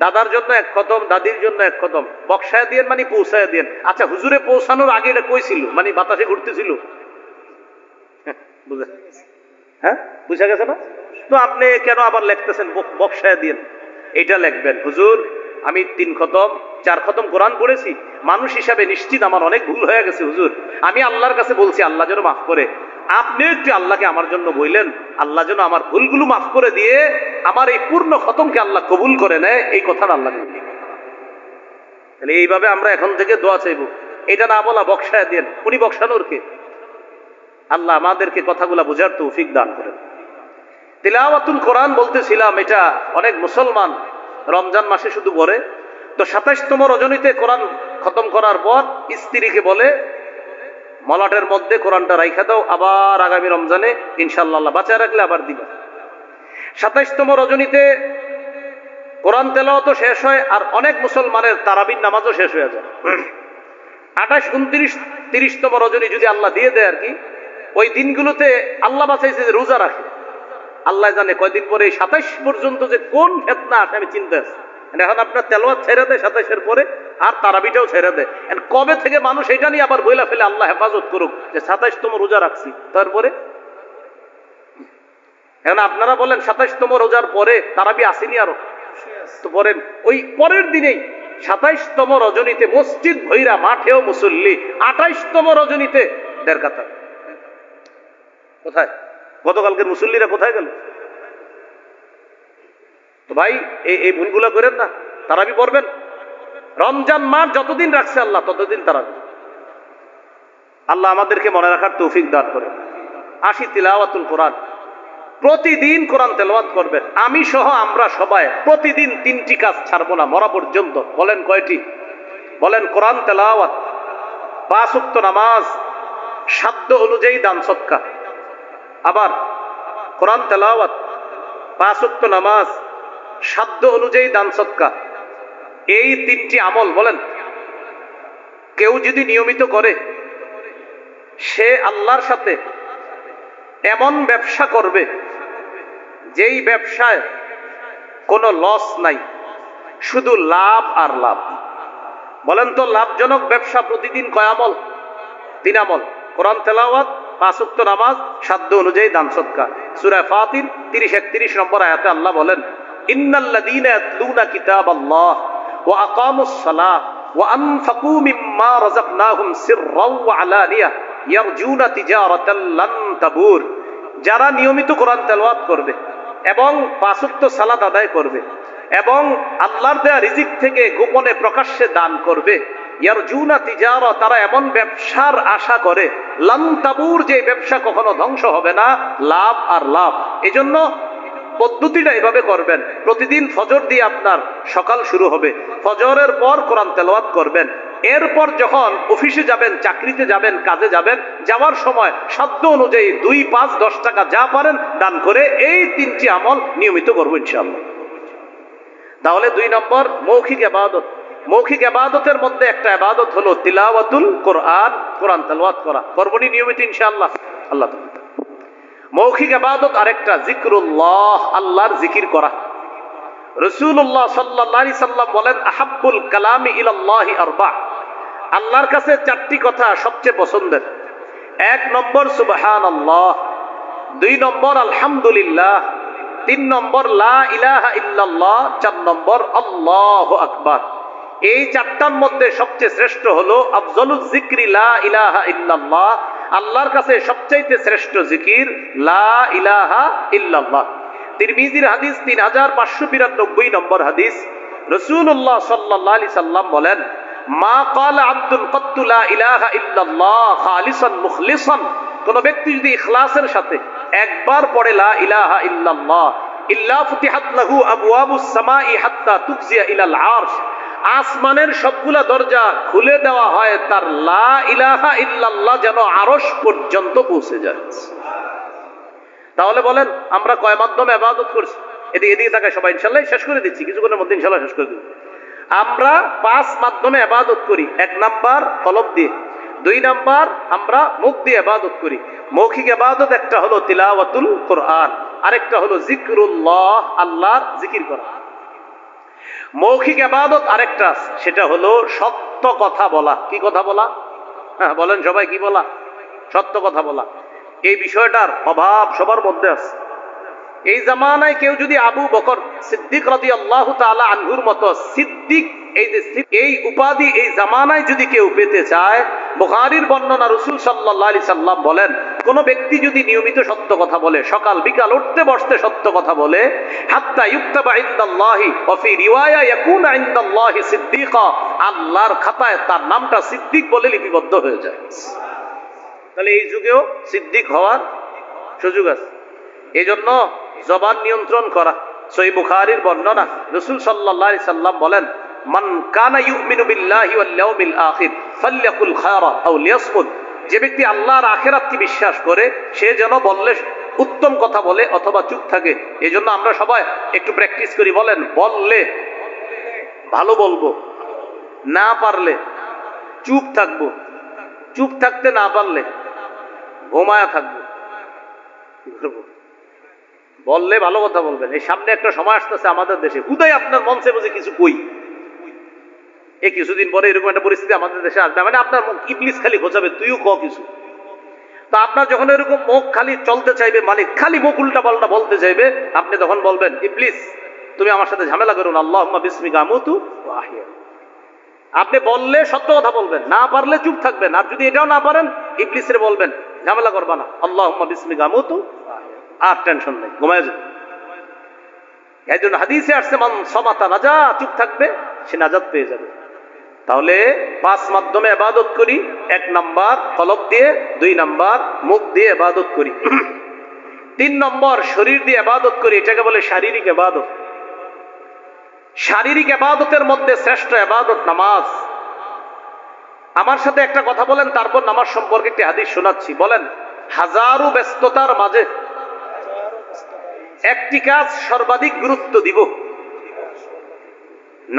দাদার জন্য 1 খতম, দাদির জন্য 1 খতম, বকশায়া দিয়েন মানে পৌঁছায়া দিয়েন। আচ্ছা হুজুরে পৌঁছানোর আগে এটা কই ছিল? মানে বাতাসে ঘুরতেছিল? বুঝা, হ্যাঁ বুঝা গেছে না? তো আপনি কেন আবার লিখতেছেন বকশায়া দিয়েন? এটা লিখবেন হুজুর আমি 3 খতম 4 খতম কোরআন পড়েছি, মানুষ হিসাবে নিশ্চিত আমার অনেক ভুল হয়ে গেছে হুজুর, আমি আল্লাহর কাছে বলছি আল্লাহ যেন মাফ করে। আপনি একটু আল্লাহকে আমার জন্য বললেন, আল্লাহ যেন আমার ভুলগুলো মাফ করে দিয়ে আমার এই পূর্ণ খতমকে আল্লাহ কবুল করে নেয়, এই কথাটা আল্লাহ বলি। তাহলে এইভাবে আমরা এখন থেকে দোয়া চাইবো। এটা না বলা বক্সায় দেন, উনি বক্সানোর কে? আল্লাহ আমাদেরকে কথাগুলা বোঝার তৌফিক দান করেন। তিলাওয়াতুল কোরআন বলতেছিলাম, এটা অনেক মুসলমান রমজান মাসে শুধু পড়ে। তো 27তম রজনীতে কোরআন খতম করার পর স্ত্রীকে বলে মলাটের মধ্যে কোরআনটা রাইখা দাও, আবার আগামী রমজানে ইনশাআল্লাহ বাঁচায় রাখলে আবার দিবা। 27তম রজনীতে কোরআন তেলাওয়াতও শেষ হয়, আর অনেক মুসলমানের তারাবির নামাজও শেষ হয়ে যায়। 28, 29, 30তম রজনী যদি আল্লাহ দিয়ে দেয় আর কি, ওই দিনগুলোতে আল্লাহ বাঁচাইছে যে রোজা রাখে। আল্লাহ জানে কয়দিন পরে এই 27 পর্যন্ত যে কোন ফেতনা আসে আমি চিন্তা আছি। এখন আপনার তেলাওয়াত ছেড়ে দেয় 27-এর পরে, আর তারাবিটাও ছেড়ে দেয়। কবে থেকে মানুষ এটা নিয়ে আবার বইলা ফেলে, আল্লাহ হেফাজত করুক, যে 27তম রোজা রাখছি, তারপরে এখন আপনারা বলেন 27তম রোজার পরে তারাবি আসেনি আরো, তো বলেন ওই পরের দিনেই 27তম রজনীতে মসজিদ ভৈরা মাঠেও মুসল্লি, 28তম রজনীতে 1.5 কাতার। কোথায় গতকালকের মুসল্লিরা কোথায় গেল? তো ভাই এই ভুলগুলো করেন না, তারাবি পড়বেন। রমজান মাস যতদিন রাখছে আল্লাহ ততদিন তারাবি। আল্লাহ আমাদেরকে মনে রাখার তৌফিক দান করেন। আসি তিলাওয়াতুল কোরআন, প্রতিদিন কোরআন তেলাওয়াত করবেন। আমি সহ আমরা সবাই প্রতিদিন 3টি কাজ ছাড়বো না মরা পর্যন্ত। বলেন কয়টি? বলেন কোরআন তেলাওয়াত, 5 ওয়াক্ত নামাজ, সাধ্য অনুযায়ী দান সদকা। আবার কোরআন তেলাওয়াত, 5 ওয়াক্ত নামাজ, সাধ্য অনুযায়ী দান সদকা, এই 3টি আমল বলেন কেউ যদি নিয়মিত করে, সে আল্লাহর সাথে এমন ব্যবসা করবে যেই ব্যবসায় কোনো লস নাই, শুধু লাভ আর লাভ। বলেন তো লাভজনক ব্যবসা প্রতিদিন কয় আমল? 3 আমল। কোরআন তেলাওয়াত, 5 ওয়াক্ত নামাজ, সাধ্য অনুযায়ী দান সদকা। সূরা ফাতির 30-31 নম্বর আয়াতে আল্লাহ বলেন, ইন্নাল্লাযীনা ইয়াতলুনা কিতাবাল্লাহ ওয়া আকামুস সালাহ ওয়া আনফাকু মিম্মা রাযাকনাহুম সিররাও ওয়া আলানিয়াহ ইয়ারজুনা তিজারাতাল লান তাবুর। যারা নিয়মিত কোরআন তেলাওয়াত করবে এবং 5 ওয়াক্ত সালাত আদায় করবে এবং আল্লাহর দেয়া রিজিক থেকে গোপনে প্রকাশ্যে দান করবে, ইয়ারজুনা তিজারা, তারা এমন ব্যবসার আশা করে, লান তাবুর, যে ব্যবসা কখনো ধ্বংস হবে না, লাভ আর লাভ। এজন্য পদ্ধতিটা এভাবে করবেন, প্রতিদিন ফজর দিয়ে আপনার সকাল শুরু হবে, ফজরের পর কোরআন তেলাওয়াত করবেন। এরপর যখন অফিসে যাবেন, চাকরিতে যাবেন, কাজে যাবেন, যাওয়ার সময় সাধ্য অনুযায়ী 2, 5, 10 টাকা যা পারেন দান করে এই 3টি আমল নিয়মিত করবো ইনশাআল্লাহ। তাহলে 2 নম্বর মৌখিক ইবাদত। মৌখিক ইবাদতের মধ্যে একটা ইবাদত হলো তিলাওয়াতুল কোরআন, কোরআন তেলাওয়াত করা। করবনি নিয়মিত ইনশাআল্লাহ। আল্লাহ মৌখিক ইবাদত আরেকটা জিকরুল্লাহ, আল্লাহর জিকির করা। রাসূলুল্লাহ সাল্লাল্লাহু আলাইহি সাল্লাম বলেন, আহাব্বুল কালামি ইলাল্লাহি আরবা, আল্লাহর কাছে 4টি কথা সবচেয়ে পছন্দের। 1 নম্বর সুবহানাল্লাহ, 2 নম্বর আলহামদুলিল্লাহ, 3 নম্বর লা ইলাহা ইল্লাল্লাহ, 4 নম্বর আল্লাহু আকবার। এই 4টার মধ্যে সবচেয়ে শ্রেষ্ঠ হলো আফজলুজ যিকরি লা ইলাহা ইল্লাল্লাহ, আল্লাহর কাছে সবচাইতে শ্রেষ্ঠ জিকির লা ইলাহা ইল্লাল্লাহ। তিরমিজির হাদিস 3592 নম্বর হাদিস। রাসূলুল্লাহ সাল্লাল্লাহু আলাইহি সাল্লাম বলেন, মা ক্বালা আব্দুন ক্বাত্তু লা ইলাহা ইল্লাল্লাহ খালিসান মুখলিসান, কোন ব্যক্তি যদি ইখলাসের সাথে একবার পড়ে লা ইলাহা ইল্লাল্লাহ, ইল্লা ফুতিহাত লাহু আবওয়াবুস সামাই হাত্তা তুকজিয়া ইলাল আরশ, আসমানের সবগুলা দরজা খুলে দেওয়া হয় তার লা ইলাহা ইল্লাল্লাহ যেন আরশ পর্যন্ত পৌঁছে যায়। তাহলে বলেন আমরা কয় মাধ্যমে ইবাদত করছি? এদিকে তাকায় সবাই, ইনশাআল্লাহ শেষ করে দিচ্ছি, কিছুক্ষণের মধ্যে ইনশাআল্লাহ শেষ করে দেব। আমরা 5 মাধ্যমে ইবাদত করি। 1 নাম্বার কলব দিয়ে, 2 নাম্বার আমরা মুখ দিয়ে ইবাদত করি। মৌখিক ইবাদত একটা হলো তিলাওয়াতুল কোরআন, আরেকটা হলো জিকরুল্লাহ, আল্লাহর জিকির করা। মৌখিক ইবাদত আরেকটা, সেটা হলো সত্য কথা বলা। কি কথা বলা? হ্যাঁ বলেন সবাই, কি বলা? সত্য কথা বলা। এই বিষয়টার অভাব সবার মধ্যে আছে। এই জামানায় কেউ যদি আবু বকর সিদ্দিক রাদিয়াল্লাহু তাআলা আনহুর মতো সিদ্দিক, এই উপাধি এই জামানায় যদি কেউ পেতে চায়, বুখারীর বর্ণনা, রাসূল সাল্লাল্লাহু আলাইহি সাল্লাম বলেন, কোন ব্যক্তি যদি নিয়মিত সত্য কথা বলে, সকাল বিকাল উঠতে বসতে সত্য কথা বলে, হাত্তা ইউকতাবা ইনদাল্লাহি ওয়া ফি রিওয়ায়া ইয়াকুনা ইনদাল্লাহি সিদ্দিকা, আল্লাহর খাতায় তার নামটা সিদ্দিক বলে লিপিবদ্ধ হয়ে যায়। তাহলে এই যুগেও সিদ্দিক হওয়ার সুযোগ আছে। এই জন্য জবান নিয়ন্ত্রণ করা। সহিহ বুখারীর বর্ণনা, রাসূল সাল্লাল্লাহু আলাইহি সাল্লাম বলেন, মান কানা ইউমিনু বিল্লাহি ওয়াল ইয়াউমিল আখির ফালইয়াকুল খায়রা আও লিয়াসমুত, যে ব্যক্তি আল্লাহর আখিরাতকে বিশ্বাস করে সে যেন বললে উত্তম কথা বলে অথবা চুপ থাকে। এই জন্য আমরা সবাই একটু প্র্যাকটিস করি, বলেন, বললে ভালো বলবো, না পারলে চুপ থাকবো, চুপ থাকতে না পারলে ঘুমায়া থাকবো। বললে ভালো কথা বলবেন। এই সামনে একটা সময় আসতেছে আমাদের দেশে, হুদাই আপনার মঞ্চে বুঝে কিছু কই, এই কিছুদিন পরে এরকম একটা পরিস্থিতি আমাদের দেশে আসবে, মানে আপনার মুখ ইবলিস খালি খোঁচাবে, তুইও ক কিছু। তা আপনার যখন এরকম মুখ খালি চলতে চাইবে, মানে খালি মুখ উল্টা পাল্টা বলতে চাইবে, আপনি তখন বলবেন, ইবলিস তুমি আমার সাথে ঝামেলা করো না, আল্লাহুম্মা বিসমিকা আমুতু ওয়া আহইয়া। আপনি বললে সত্য কথা বলবেন, না পারলে চুপ থাকবেন। আর যদি এটাও না পারেন, ইবলিসের বলবেন ঝামেলা করবা না, আল্লাহুম্মা বিসমিকা আমুতু, আর টেনশন নেই, ঘুমায় যাবে। এই জন্য হাদিসে আসছে, মান সামাতা নাজা, চুপ থাকবে সে নাজাত পেয়ে যাবে। তাহলে 5 মাধ্যমে ইবাদত করি। 1 নাম্বার কলব দিয়ে, 2 নাম্বার মুখ দিয়ে ইবাদত করি, 3 নম্বর শরীর দিয়ে ইবাদত করি। এটাকে বলে শারীরিক ইবাদত। শারীরিক ইবাদতের মধ্যে শ্রেষ্ঠ ইবাদত নামাজ। আমার সাথে একটা কথা বলেন, তারপর নামাজ সম্পর্কে একটি হাদিস শোনাচ্ছি। বলেন, হাজারো ব্যস্ততার মাঝে একটি কাজ সর্বাধিক গুরুত্ব দিব,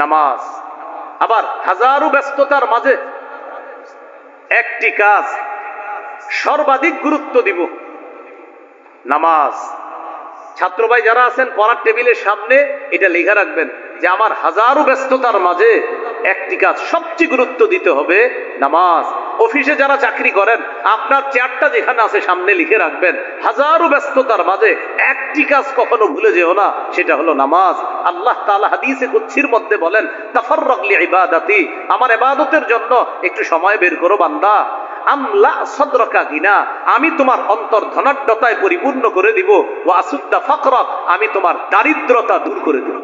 নামাজ। আবার হাজারো ব্যস্ততার মাঝে একটি কাজ সর্বাধিক গুরুত্ব দিব, নামাজ। ছাত্র ভাই যারা আছেন, পড়ার টেবিলের সামনে এটা লিখে রাখবেন যে আমার হাজারো ব্যস্ততার মাঝে একটি কাজ সবচেয়ে গুরুত্ব দিতে হবে, নামাজ। অফিসে যারা চাকরি করেন, আপনার চেয়ারটা যেখানে আছে সামনে লিখে রাখবেন, হাজারো ব্যস্ততার মাঝে একটি কাজ কখনো ভুলে যেও না, সেটা হলো নামাজ। আল্লাহ তাআলা হাদিসে কুদসির মধ্যে বলেন, তাফাররাগ লিইবাদাতি, আমার ইবাদতের জন্য একটু সময় বের করো বান্দা। আমলা সদরকা গিনা, আমি তোমার অন্তর ধনাঢ্যতায় পরিপূর্ণ করে দিব। ওয়া আসুদ্দা ফাকরাক, আমি তোমার দারিদ্রতা দূর করে দেব।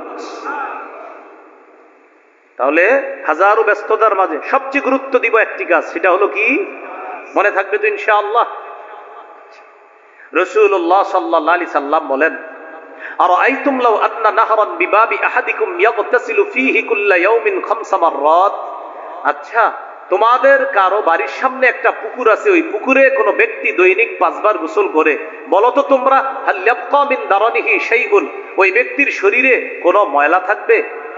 তাহলে হাজারো ব্যস্ততার মাঝে সবচেয়ে গুরুত্ব দিব একটি কাজ, সেটা হলো কি? মনে থাকবে তো ইনশাআল্লাহ? রাসূলুল্লাহ সাল্লাল্লাহু আলাইহি সাল্লাম বলেন, আরাআইতুম লাউ আন্না নাহরান বিবাবি আহাদিকুম ইয়াগতাসিলু ফীহি কুল্লা ইয়াউমিন 5 মাররাত, আচ্ছা তোমাদের কারো বাড়ির সামনে একটা পুকুর আছে, ওই পুকুরে কোনো ব্যক্তি দৈনিক 5 বার গোসল করে, বলো তো তোমরা, হাল ইয়াবকা মিন দারানিহি শাইউন, ওই ব্যক্তির শরীরে কোনো ময়লা থাকবে?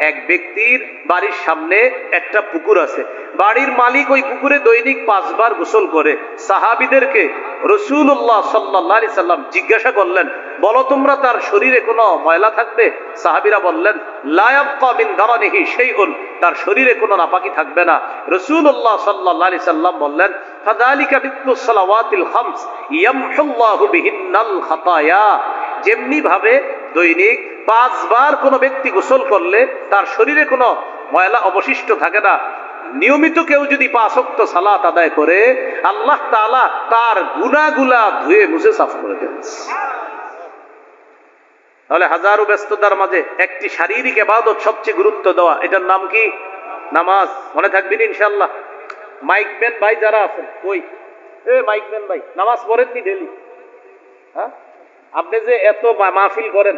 এক ব্যক্তির বাড়ির সামনে একটা পুকুর আছে, বাড়ির মালিক ওই পুকুরে দৈনিক 5 বার গোসল করে। সাহাবীদেরকে রাসূলুল্লাহ সাল্লাল্লাহু আলাইহি সাল্লাম জিজ্ঞাসা করলেন, বলো তোমরা তার শরীরে কোনো ময়লা থাকবে? সাহাবীরা বললেন, লা ইয়াবকা মিন দারানিহি শাইউন, তার শরীরে কোনো নাপাকি থাকবে না। রাসূলুল্লাহ সাল্লাল্লাহু আলাইহি সাল্লাম বললেন, ফাযালিকা বিত্তু সালাওয়াতিল খামস ইয়ামহুল্লাহু বিহিন্নাল খাতায়া, যেমনি ভাবে দৈনিক 5 বার কোনো ব্যক্তি গোসল করলে তার শরীরে কোনো ময়লা অবশিষ্ট থাকে না, নিয়মিত কেউ যদি 5 ওয়াক্ত সালাত আদায় করে, আল্লাহ তাআলা তার গুনাহগুলা ধুয়ে মুছে সাফ করে দেন। তাহলে হাজারো ব্যস্ততার মাঝে একটি শারীরিক ইবাদত সবচেয়ে গুরুত্ব দেওয়া, এটার নাম কি? নামাজ। মনে থাকবেন ইনশাআল্লাহ। মাইকম্যান ভাই যারা আছেন, কই মাইকম্যান ভাই, নামাজ পড়েননি ডেলি? হ্যাঁ, আপনি যে এত মাহফিল করেন,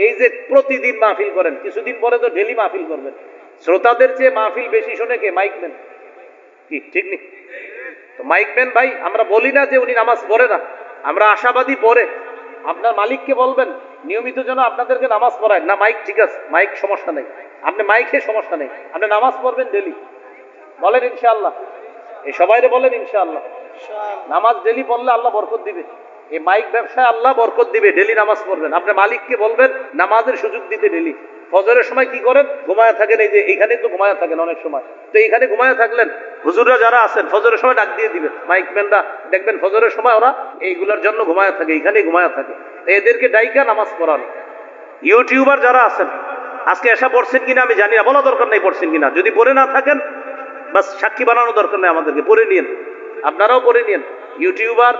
এই যে প্রতিদিন মাহফিল করেন, কিছুদিন পরে তো ডেলি মাহফিল করবেন, শ্রোতাদের চেয়ে মাহফিল বেশি শোনে কে? মাইকম্যান। কি ঠিক নেই? তো মাইকম্যান ভাই, আমরা বলি না যে উনি নামাজ পড়ে না, আমরা আশাবাদী পড়ে। আপনার মালিককে বলবেন নিয়মিত যেন আপনাদেরকে নামাজ পড়ায়। না মাইক ঠিক আছে, মাইক সমস্যা নেই, আপনি মাইকে সমস্যা নেই, আপনি নামাজ পড়বেন ডেলি। বলেন ইনশাআল্লাহ, এই সবাইরে বলেন ইনশাআল্লাহ। নামাজ ডেলি পড়লে আল্লাহ বরকত দিবে, এই মাইক ব্যবসায় আল্লাহ বরকত দিবে। ডেলি নামাজ পড়বেন, আপনি মালিককে বলবেন নামাজের সুযোগ দিতে ডেলি। ফজরের সময় কি করেন? ঘুমায়া থাকেন, এই যে এইখানে তো ঘুমায়া থাকেন অনেক সময়, তো এইখানে ঘুমায়া থাকলেন, হুজুররা যারা আছেন ফজরের সময় ডাক দিয়ে দিবেন, মাইকম্যানরা দেখবেন ফজরের সময় ওরা এইগুলোর জন্য ঘুমায়া থাকে, এইখানেই ঘুমায়া থাকে, এদেরকে ডাইকা নামাজ পড়ান। ইউটিউবার যারা আছেন আজকে এসা পড়ছেন কিনা আমি জানি না, বলা দরকার নেই পড়ছেন কিনা, যদি পড়ে না থাকেন বাস সাক্ষী বানানো দরকার নেই আমাদেরকে, পড়ে নিন, আপনারাও পড়ে নিন। ইউটিউবার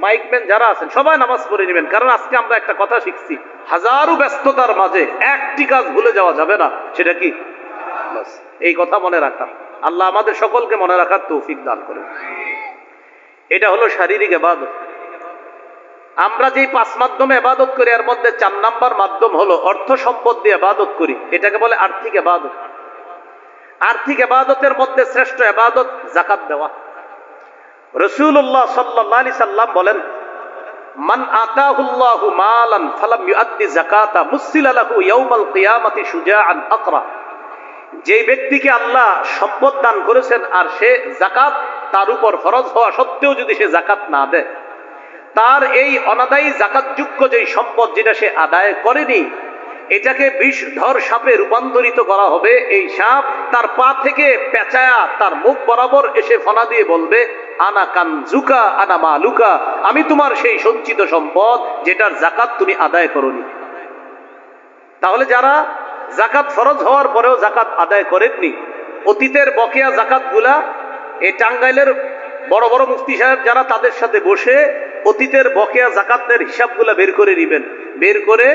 মাইকম্যান যারা আছেন সবাই নামাজ পড়ে নেবেন, কারণ আজকে আমরা একটা কথা শিখছি, হাজারো ব্যস্ততার মাঝে একটি কাজ ভুলে যাওয়া যাবে না, সেটা কি? বাস এই কথা মনে রাখা। আল্লাহ আমাদের সকলকে মনে রাখার তৌফিক দান করে। এটা হলো শারীরিক ইবাদত। আমরা যেই 5 মাধ্যমে ইবাদত করি এর মধ্যে 4 নাম্বার মাধ্যম হলো অর্থ সম্পদ দিয়ে ইবাদত করি, এটাকে বলে আর্থিক ইবাদত। আর্থিক ইবাদতের মধ্যে শ্রেষ্ঠ ইবাদত যাকাত দেওয়া। রাসূলুল্লাহ সাল্লাল্লাহু আলাইহি সাল্লাম বলেন, মান আতাহুল্লাহু মালান ফালাম ইউআদ্দি যাকাতা মুসিলা লাহু ইয়াউমাল কিয়ামাতি শুজাআন আকরা। যে ব্যক্তিকে আল্লাহ সম্পদ দান করেছেন আর সে যাকাত তার উপর ফরজ হওয়া সত্ত্বেও যদি সে যাকাত না দেয়, তার এই অনাদায়ী যাকাতযোগ্য যে সম্পদ যেটা সে আদায় করেনি, এটাকে বিষধর সাপে রূপান্তরিত করা হবে। এই সাপ তার পা থেকে পেঁচায়া তার মুখ বরাবর এসে ফনা দিয়ে বলবে, আনা কানজুকা আনা মালুকা, আমি তোমার সেই সঞ্চিত সম্পদ যেটার যাকাত তুমি আদায় করনি। তাহলে যারা যাকাত ফরজ হওয়ার পরেও যাকাত আদায় করেননি, অতীতের বকেয়া যাকাত গুলা, এই টাঙ্গাইলের বড় বড় মুফতি সাহেব যারা, তাদের সাথে বসে অতীতের বকেয়া যাকাতের হিসাবগুলা বের করে নেবেন, বের করে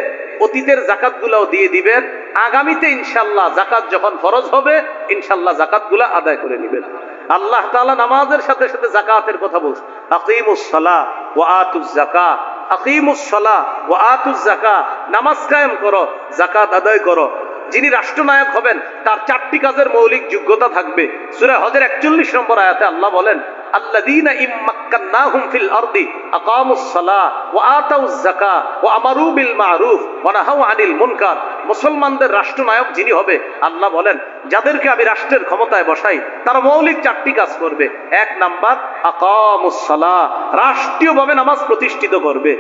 অতীতের যাকাতগুলাও দিয়ে দিবেন। আগামীতে ইনশাল্লাহ যাকাত যখন ফরজ হবে ইনশাল্লাহ যাকাতগুলা আদায় করে নেবেন। আল্লাহ তাআলা নামাজের সাথে সাথে যাকাতের কথা বলছেন, আকিমুস সালাহ ওয়া আতুজ যাকাত, আকিমুস সালাহ ওয়া আতুজ যাকাত, নামাজ কায়েম করো, যাকাত আদায় করো। যিনি রাষ্ট্রনায়ক হবেন তার 4টি কাজের মৌলিক যোগ্যতা থাকবে। সূরা হজের 41 নম্বর আয়াতে আল্লাহ বলেন, আল্লাযীনা ইম্মাক্কান্নাহুম ফিল আরদি আকামুস সালাহ ওয়া আতাউজ যাকাত ওয়া আমারু বিল মা'রুফ ওয়া নাহাউ আনিল মুনকার। মুসলমানদের রাষ্ট্রনায়ক যিনি হবে, আল্লাহ বলেন যাদেরকে আমি রাষ্ট্রের ক্ষমতায় বসাই তারা মৌলিক 4টি কাজ করবে। 1 নাম্বার আকামুস সালাহ, রাষ্ট্রীয়ভাবে নামাজ প্রতিষ্ঠিত করবে।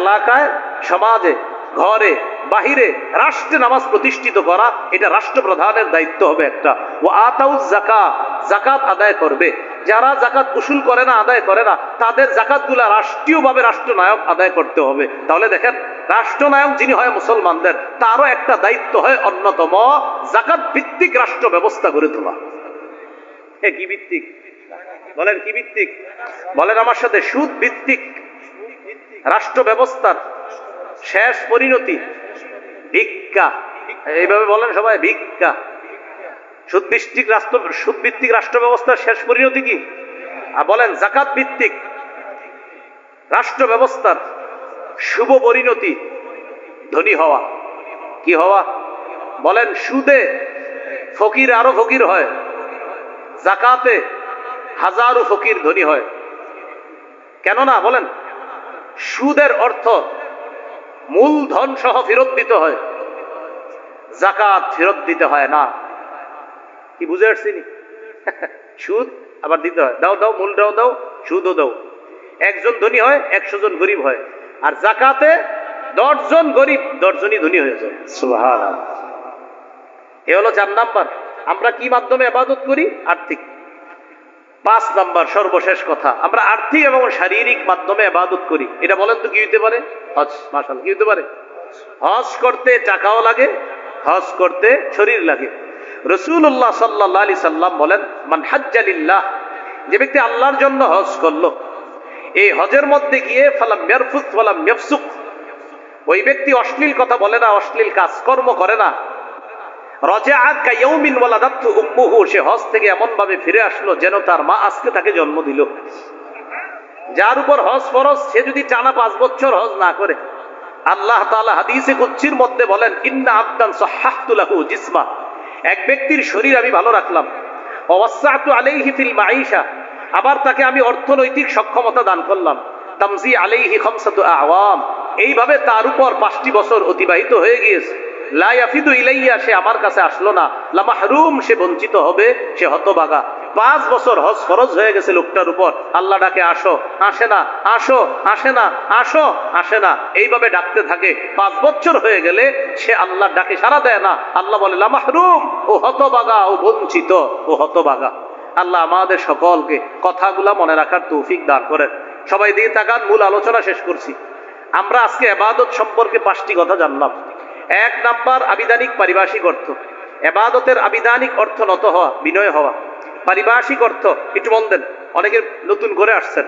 এলাকায়, সমাজে, ঘরে, বাহিরে রাষ্ট্রে নামাজ প্রতিষ্ঠিত করা, এটা রাষ্ট্রপ্রধানের দায়িত্ব হবে একটা। ও আতাউজ যাকাত, যাকাত আদায় করবে। যারা যাকাত উসুল করে না, আদায় করে না, তাদের যাকাতগুলা রাষ্ট্রীয়ভাবে রাষ্ট্রনায়ক আদায় করতে হবে। তাহলে দেখেন, রাষ্ট্রনায়ক যিনি হয় মুসলমানদের, তারও একটা দায়িত্ব হয় অন্যতম যাকাত ভিত্তিক রাষ্ট্র ব্যবস্থা গড়ে তোলা। কি ভিত্তিক বলেন? কি ভিত্তিক বলেন আমার সাথে? সুদ ভিত্তিক রাষ্ট্র ব্যবস্থার শেষ পরিণতি ভিক্ষা। এইভাবে বলেন সবাই, ভিক্ষা। সুদ ভিত্তিক রাষ্ট্র ব্যবস্থার শেষ পরিণতি কি? আর বলেন যাকাত ভিত্তিক রাষ্ট্র ব্যবস্থার শুভ পরিণতি ধনী হওয়া। কি হওয়া? বলেন সুদে ফকির আরো ফকির হয়, যাকাতে হাজারো ফকির ধনী হয়। কেন না বলেন? সুদের অর্থ মূলধন সহ ফেরত দিতে হয়, যাকাত ফেরত দিতে হয় না। কি বুঝে আসছিনি? সুদ আবার দিতে হয়, দাও দাও, মূলটাও দাও, সুদও দাও। 1 জন ধনী হয়, 100 জন গরিব হয়। আর যাকাতে 10 জন গরিব, 10 জনই ধনী হয়ে যায়। সুবহানাল্লাহ। এ হলো 4 নাম্বার। আমরা কি মাধ্যমে ইবাদত করি? আর্থিক। 5 নাম্বার সর্বশেষ কথা, আমরা আর্থিক এবং শারীরিক মাধ্যমে ইবাদত করি। এটা বলেন তো কি হইতে পারে? হজ। মাশাআল্লাহ, কি হইতে পারে? হজ করতে টাকাও লাগে, হজ করতে শরীর লাগে। রাসূলুল্লাহ সাল্লাল্লাহু আলাইহি সাল্লাম বলেন, মান হাজ্জা লিল্লাহ, যে ব্যক্তি আল্লাহর জন্য হজ করলো, এই হজের মধ্যে গিয়ে ফালাম ইয়ারফুস ওয়ালাম ইয়াফসুক, ওই ব্যক্তি অশ্লীল কথা বলে না, অশ্লীল কাজকর্ম করে না। রাজাআ কায়াউমিন ওয়ালাদাতহু উম্মুহু, সে হজ থেকে এমন ভাবে ফিরে আসলো যেন তার মা আজকে তাকে জন্ম দিল। যার উপর হজ ফরজ, সে যদি টানা 5 বছর হজ না করে, আল্লাহ তাআলা হাদিসে কুদসির মধ্যে বলেন, ইন্না আবদান সাহহাতু লাহু জিসমা, এক ব্যক্তির শরীর আমি ভালো রাখলাম। ওয়াসাতু আলাইহি ফিল মাঈশা, আবার তাকে আমি অর্থনৈতিক সক্ষমতা দান করলাম। তামজি আলাইহি খামসাতু আওয়াম, এইভাবে তার উপর 5টি বছর অতিবাহিত হয়ে গিয়েছে। লা ইয়াফিদু ইলাইয়া, সে আমার কাছে আসলো না। লা মাহরুম, সে বঞ্চিত হবে, সে হতভাগা। 5 বছর হজ ফরজ হয়ে গেছে লোকটার উপর, আল্লাহ ডাকে আসো, আসে না, আসো, আসে না, আসো, আসে না, এইভাবে ডাকতে থাকে। 5 বছর হয়ে গেলে সে আল্লাহর ডাকে সাড়া দেয় না। আল্লাহ বলে লা মাহরুম, ও হতভাগা, ও বঞ্চিত, ও হতভাগা। আল্লাহ আমাদের সকলকে কথাগুলা মনে রাখার তৌফিক দান করেন। সবাই দিয়ে তাকান, মূল আলোচনা শেষ করছি। আমরা আজকে ইবাদত সম্পর্কে 5টি কথা জানলাম। এক নাম্বার আবিধানিক পারিভাষিক অর্থ। ইবাদতের আবিধানিক অর্থ নত হওয়া, বিনয় হওয়া। পারিভাষিক অর্থ একটু মন দেন, অনেকে নতুন করে আসছেন।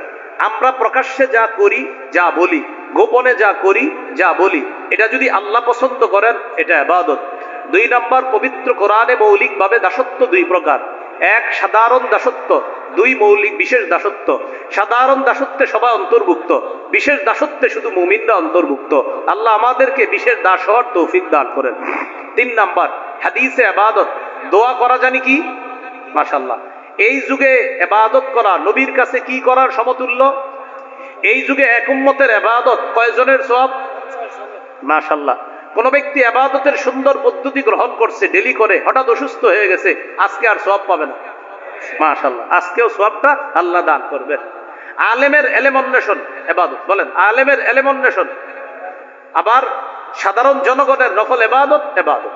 আমরা প্রকাশ্যে যা করি, যা বলি, গোপনে যা করি, যা বলি, এটা যদি আল্লাহ পছন্দ করেন এটা ইবাদত। দুই নাম্বার, পবিত্র কোরআনে মৌলিকভাবে দাসত্ব দুই প্রকার। এক সাধারণ দাসত্ব, দুই মৌলিক বিশেষ দাসত্ব। সাধারণ দাসত্বে সবাই অন্তর্ভুক্ত, বিশেষ দাসত্বে শুধু মুমিনরা অন্তর্ভুক্ত। আল্লাহ আমাদেরকে বিশেষ দাস হওয়ার তৌফিক দান করেন। তিন নাম্বার, হাদিসে ইবাদত। দোয়া করা জানি কি? মাশাআল্লাহ। এই যুগে ইবাদত করা নবীর কাছে কি করার সমতুল্য? এই যুগে এক উম্মতের ইবাদত কয়জনের সওয়াব? মাশাআল্লাহ। কোন ব্যক্তি ইবাদতের সুন্দর পদ্ধতি গ্রহণ করছে, ডেলি করে, হঠাৎ অসুস্থ হয়ে গেছে, আজকে আর সওয়াব পাবে না। মাশাআল্লাহ, আজকেও সওয়াবটা আল্লাহ দান করবেন। আলেমের ইলম অন্বেষণ ইবাদত, বলেন আলেমের ইলম অন্বেষণ। আবার সাধারণ জনগণের নফল ইবাদত ইবাদত।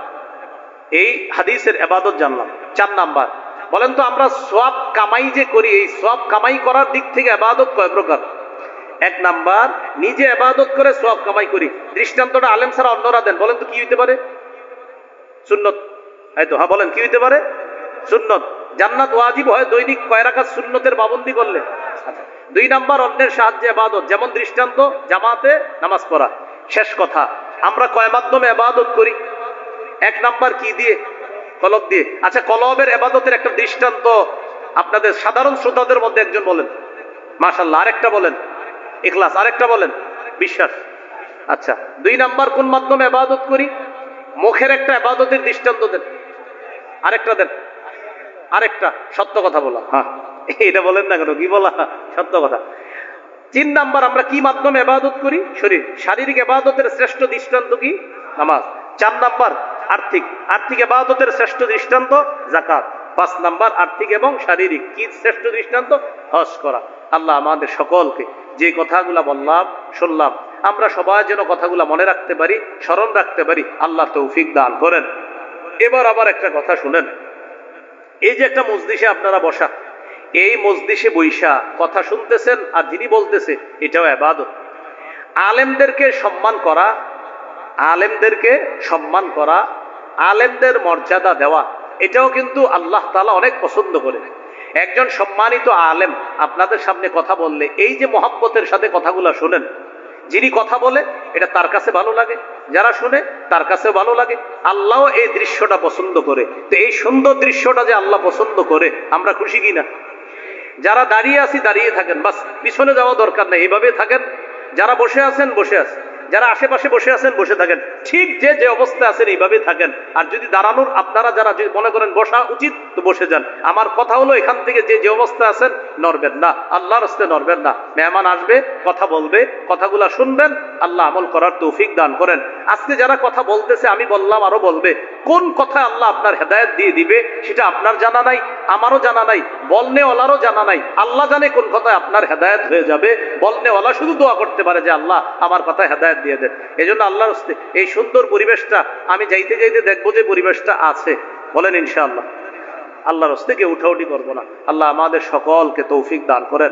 এই হাদিসের ইবাদত জানলাম। চার নাম্বার, বলেন তো আমরা সওয়াব কামাই যে করি, এই সওয়াব কামাই করার দিক থেকে ইবাদত কয় প্রকার? এক নাম্বার, নিজে ইবাদত করে সওয়াব কামাই করি। দৃষ্টান্তটা আলেম ছাড়া অন্যরা দেন, বলেন তো কি হইতে পারে? সুন্নত। এই তো, হ্যাঁ বলেন কি হইতে পারে? সুন্নত। জান্নাত ওয়াজিব হয় দৈনিক কয় রাকাত সুন্নতের পাবন্দি করলে। আচ্ছা, দুই নাম্বার, অন্যের সাহায্যে ইবাদত, যেমন দৃষ্টান্ত জামাতে নামাজ পড়া। শেষ কথা, আমরা কয় মাধ্যমে ইবাদত করি? এক নাম্বার কি দিয়ে? কলব দিয়ে। আচ্ছা, কলবের ইবাদতের একটা দৃষ্টান্ত আপনাদের সাধারণ শ্রোতাদের মধ্যে একজন বলেন। মাশাআল্লাহ। আরেকটা বলেন ইখলাস, আরেকটা বলেন বিশ্বাস। আচ্ছা, দুই নাম্বার কোন মাধ্যমে ইবাদত করি? মুখের একটা ইবাদতের দৃষ্টান্ত দেন, আরেকটা দেন, আরেকটা সত্য কথা বলা। হ্যাঁ, এটা বলেন না কেন, কি বলা? সত্য কথা। তিন নাম্বার, আমরা কি মাধ্যমে ইবাদত করি? শরীর। শারীরিক ইবাদতের শ্রেষ্ঠ দৃষ্টান্ত কি? নামাজ। চার নাম্বার, আর্থিক। আর্থিক ইবাদতের শ্রেষ্ঠ দৃষ্টান্ত যাকাত। পাঁচ নাম্বার, আর্থিক এবং শারীরিক কি শ্রেষ্ঠ দৃষ্টান্ত? হজ করা। আল্লাহ আমাদের সকলকে যে কথাগুলা বললাম, শুনলাম, আমরা সবাই যেন কথাগুলা মনে রাখতে পারি, স্মরণ রাখতে পারি। আল্লাহ তৌফিক দান করেন। এবার আবার একটা কথা শুনেন। এই যে একটা মজলিসে আপনারা বসা, এই মজলিসে বৈশা কথা শুনতেছেন আর যিনি বলতেছে, এটাও ইবাদত। আলেমদেরকে সম্মান করা, আলেমদেরকে সম্মান করা, আলেমদের মর্যাদা দেওয়া, এটাও কিন্তু আল্লাহ তাআলা অনেক পছন্দ করে। একজন সম্মানিত আলেম আপনাদের সামনে কথা বললে এই যে মহব্বতের সাথে কথাগুলা শুনেন, যিনি কথা বলে এটা তার কাছে ভালো লাগে, যারা শুনে তার কাছেও ভালো লাগে। আল্লাহও এই দৃশ্যটা পছন্দ করে। তো এই সুন্দর দৃশ্যটা যে আল্লাহ পছন্দ করে, আমরা খুশি কিনা? যারা দাঁড়িয়ে আছি দাঁড়িয়ে থাকেন, বাস পিছনে যাওয়া দরকার নেই, এইভাবে থাকেন। যারা বসে আছেন বসে আছেন, যারা আশেপাশে বসে আছেন বসে থাকেন, ঠিক যে যে অবস্থায় আছেন এইভাবে থাকেন। আর যদি দাঁড়ানোর আপনারা যারা যদি মনে করেন বসা উচিত, তো বসে যান। আমার কথা হলো, এখান থেকে যে যে অবস্থায় আছেন নড়বেন না, আল্লাহর রাস্তে নড়বেন না। মেহমান আসবে, কথা বলবে, কথাগুলা শুনবেন, আল্লাহ আমল করার তৌফিক দান করেন। আজকে যারা কথা বলতেছে, আমি বললাম আরো বলবে, কোন কথা আল্লাহ আপনার হেদায়েত দিয়ে দিবে সেটা আপনার জানা নাই, আমারও জানা নাই, বলনেওয়ালারও জানা নাই। আল্লাহ জানে কোন কথায় আপনার হেদায়েত হয়ে যাবে। বলনেওয়ালা শুধু দোয়া করতে পারে যে আল্লাহ আমার কথায় হেদায়েত দিয়ে দেন। এই জন্য আল্লাহর রাস্তে এই সুন্দর পরিবেশটা আমি যাইতে যাইতে দেখবো যে পরিবেশটা আছে, বলেন ইনশাআল্লাহ। আল্লাহর রাস্তে কেউ উঠাউঠি করবো না। আল্লাহ আমাদের সকলকে তৌফিক দান করেন।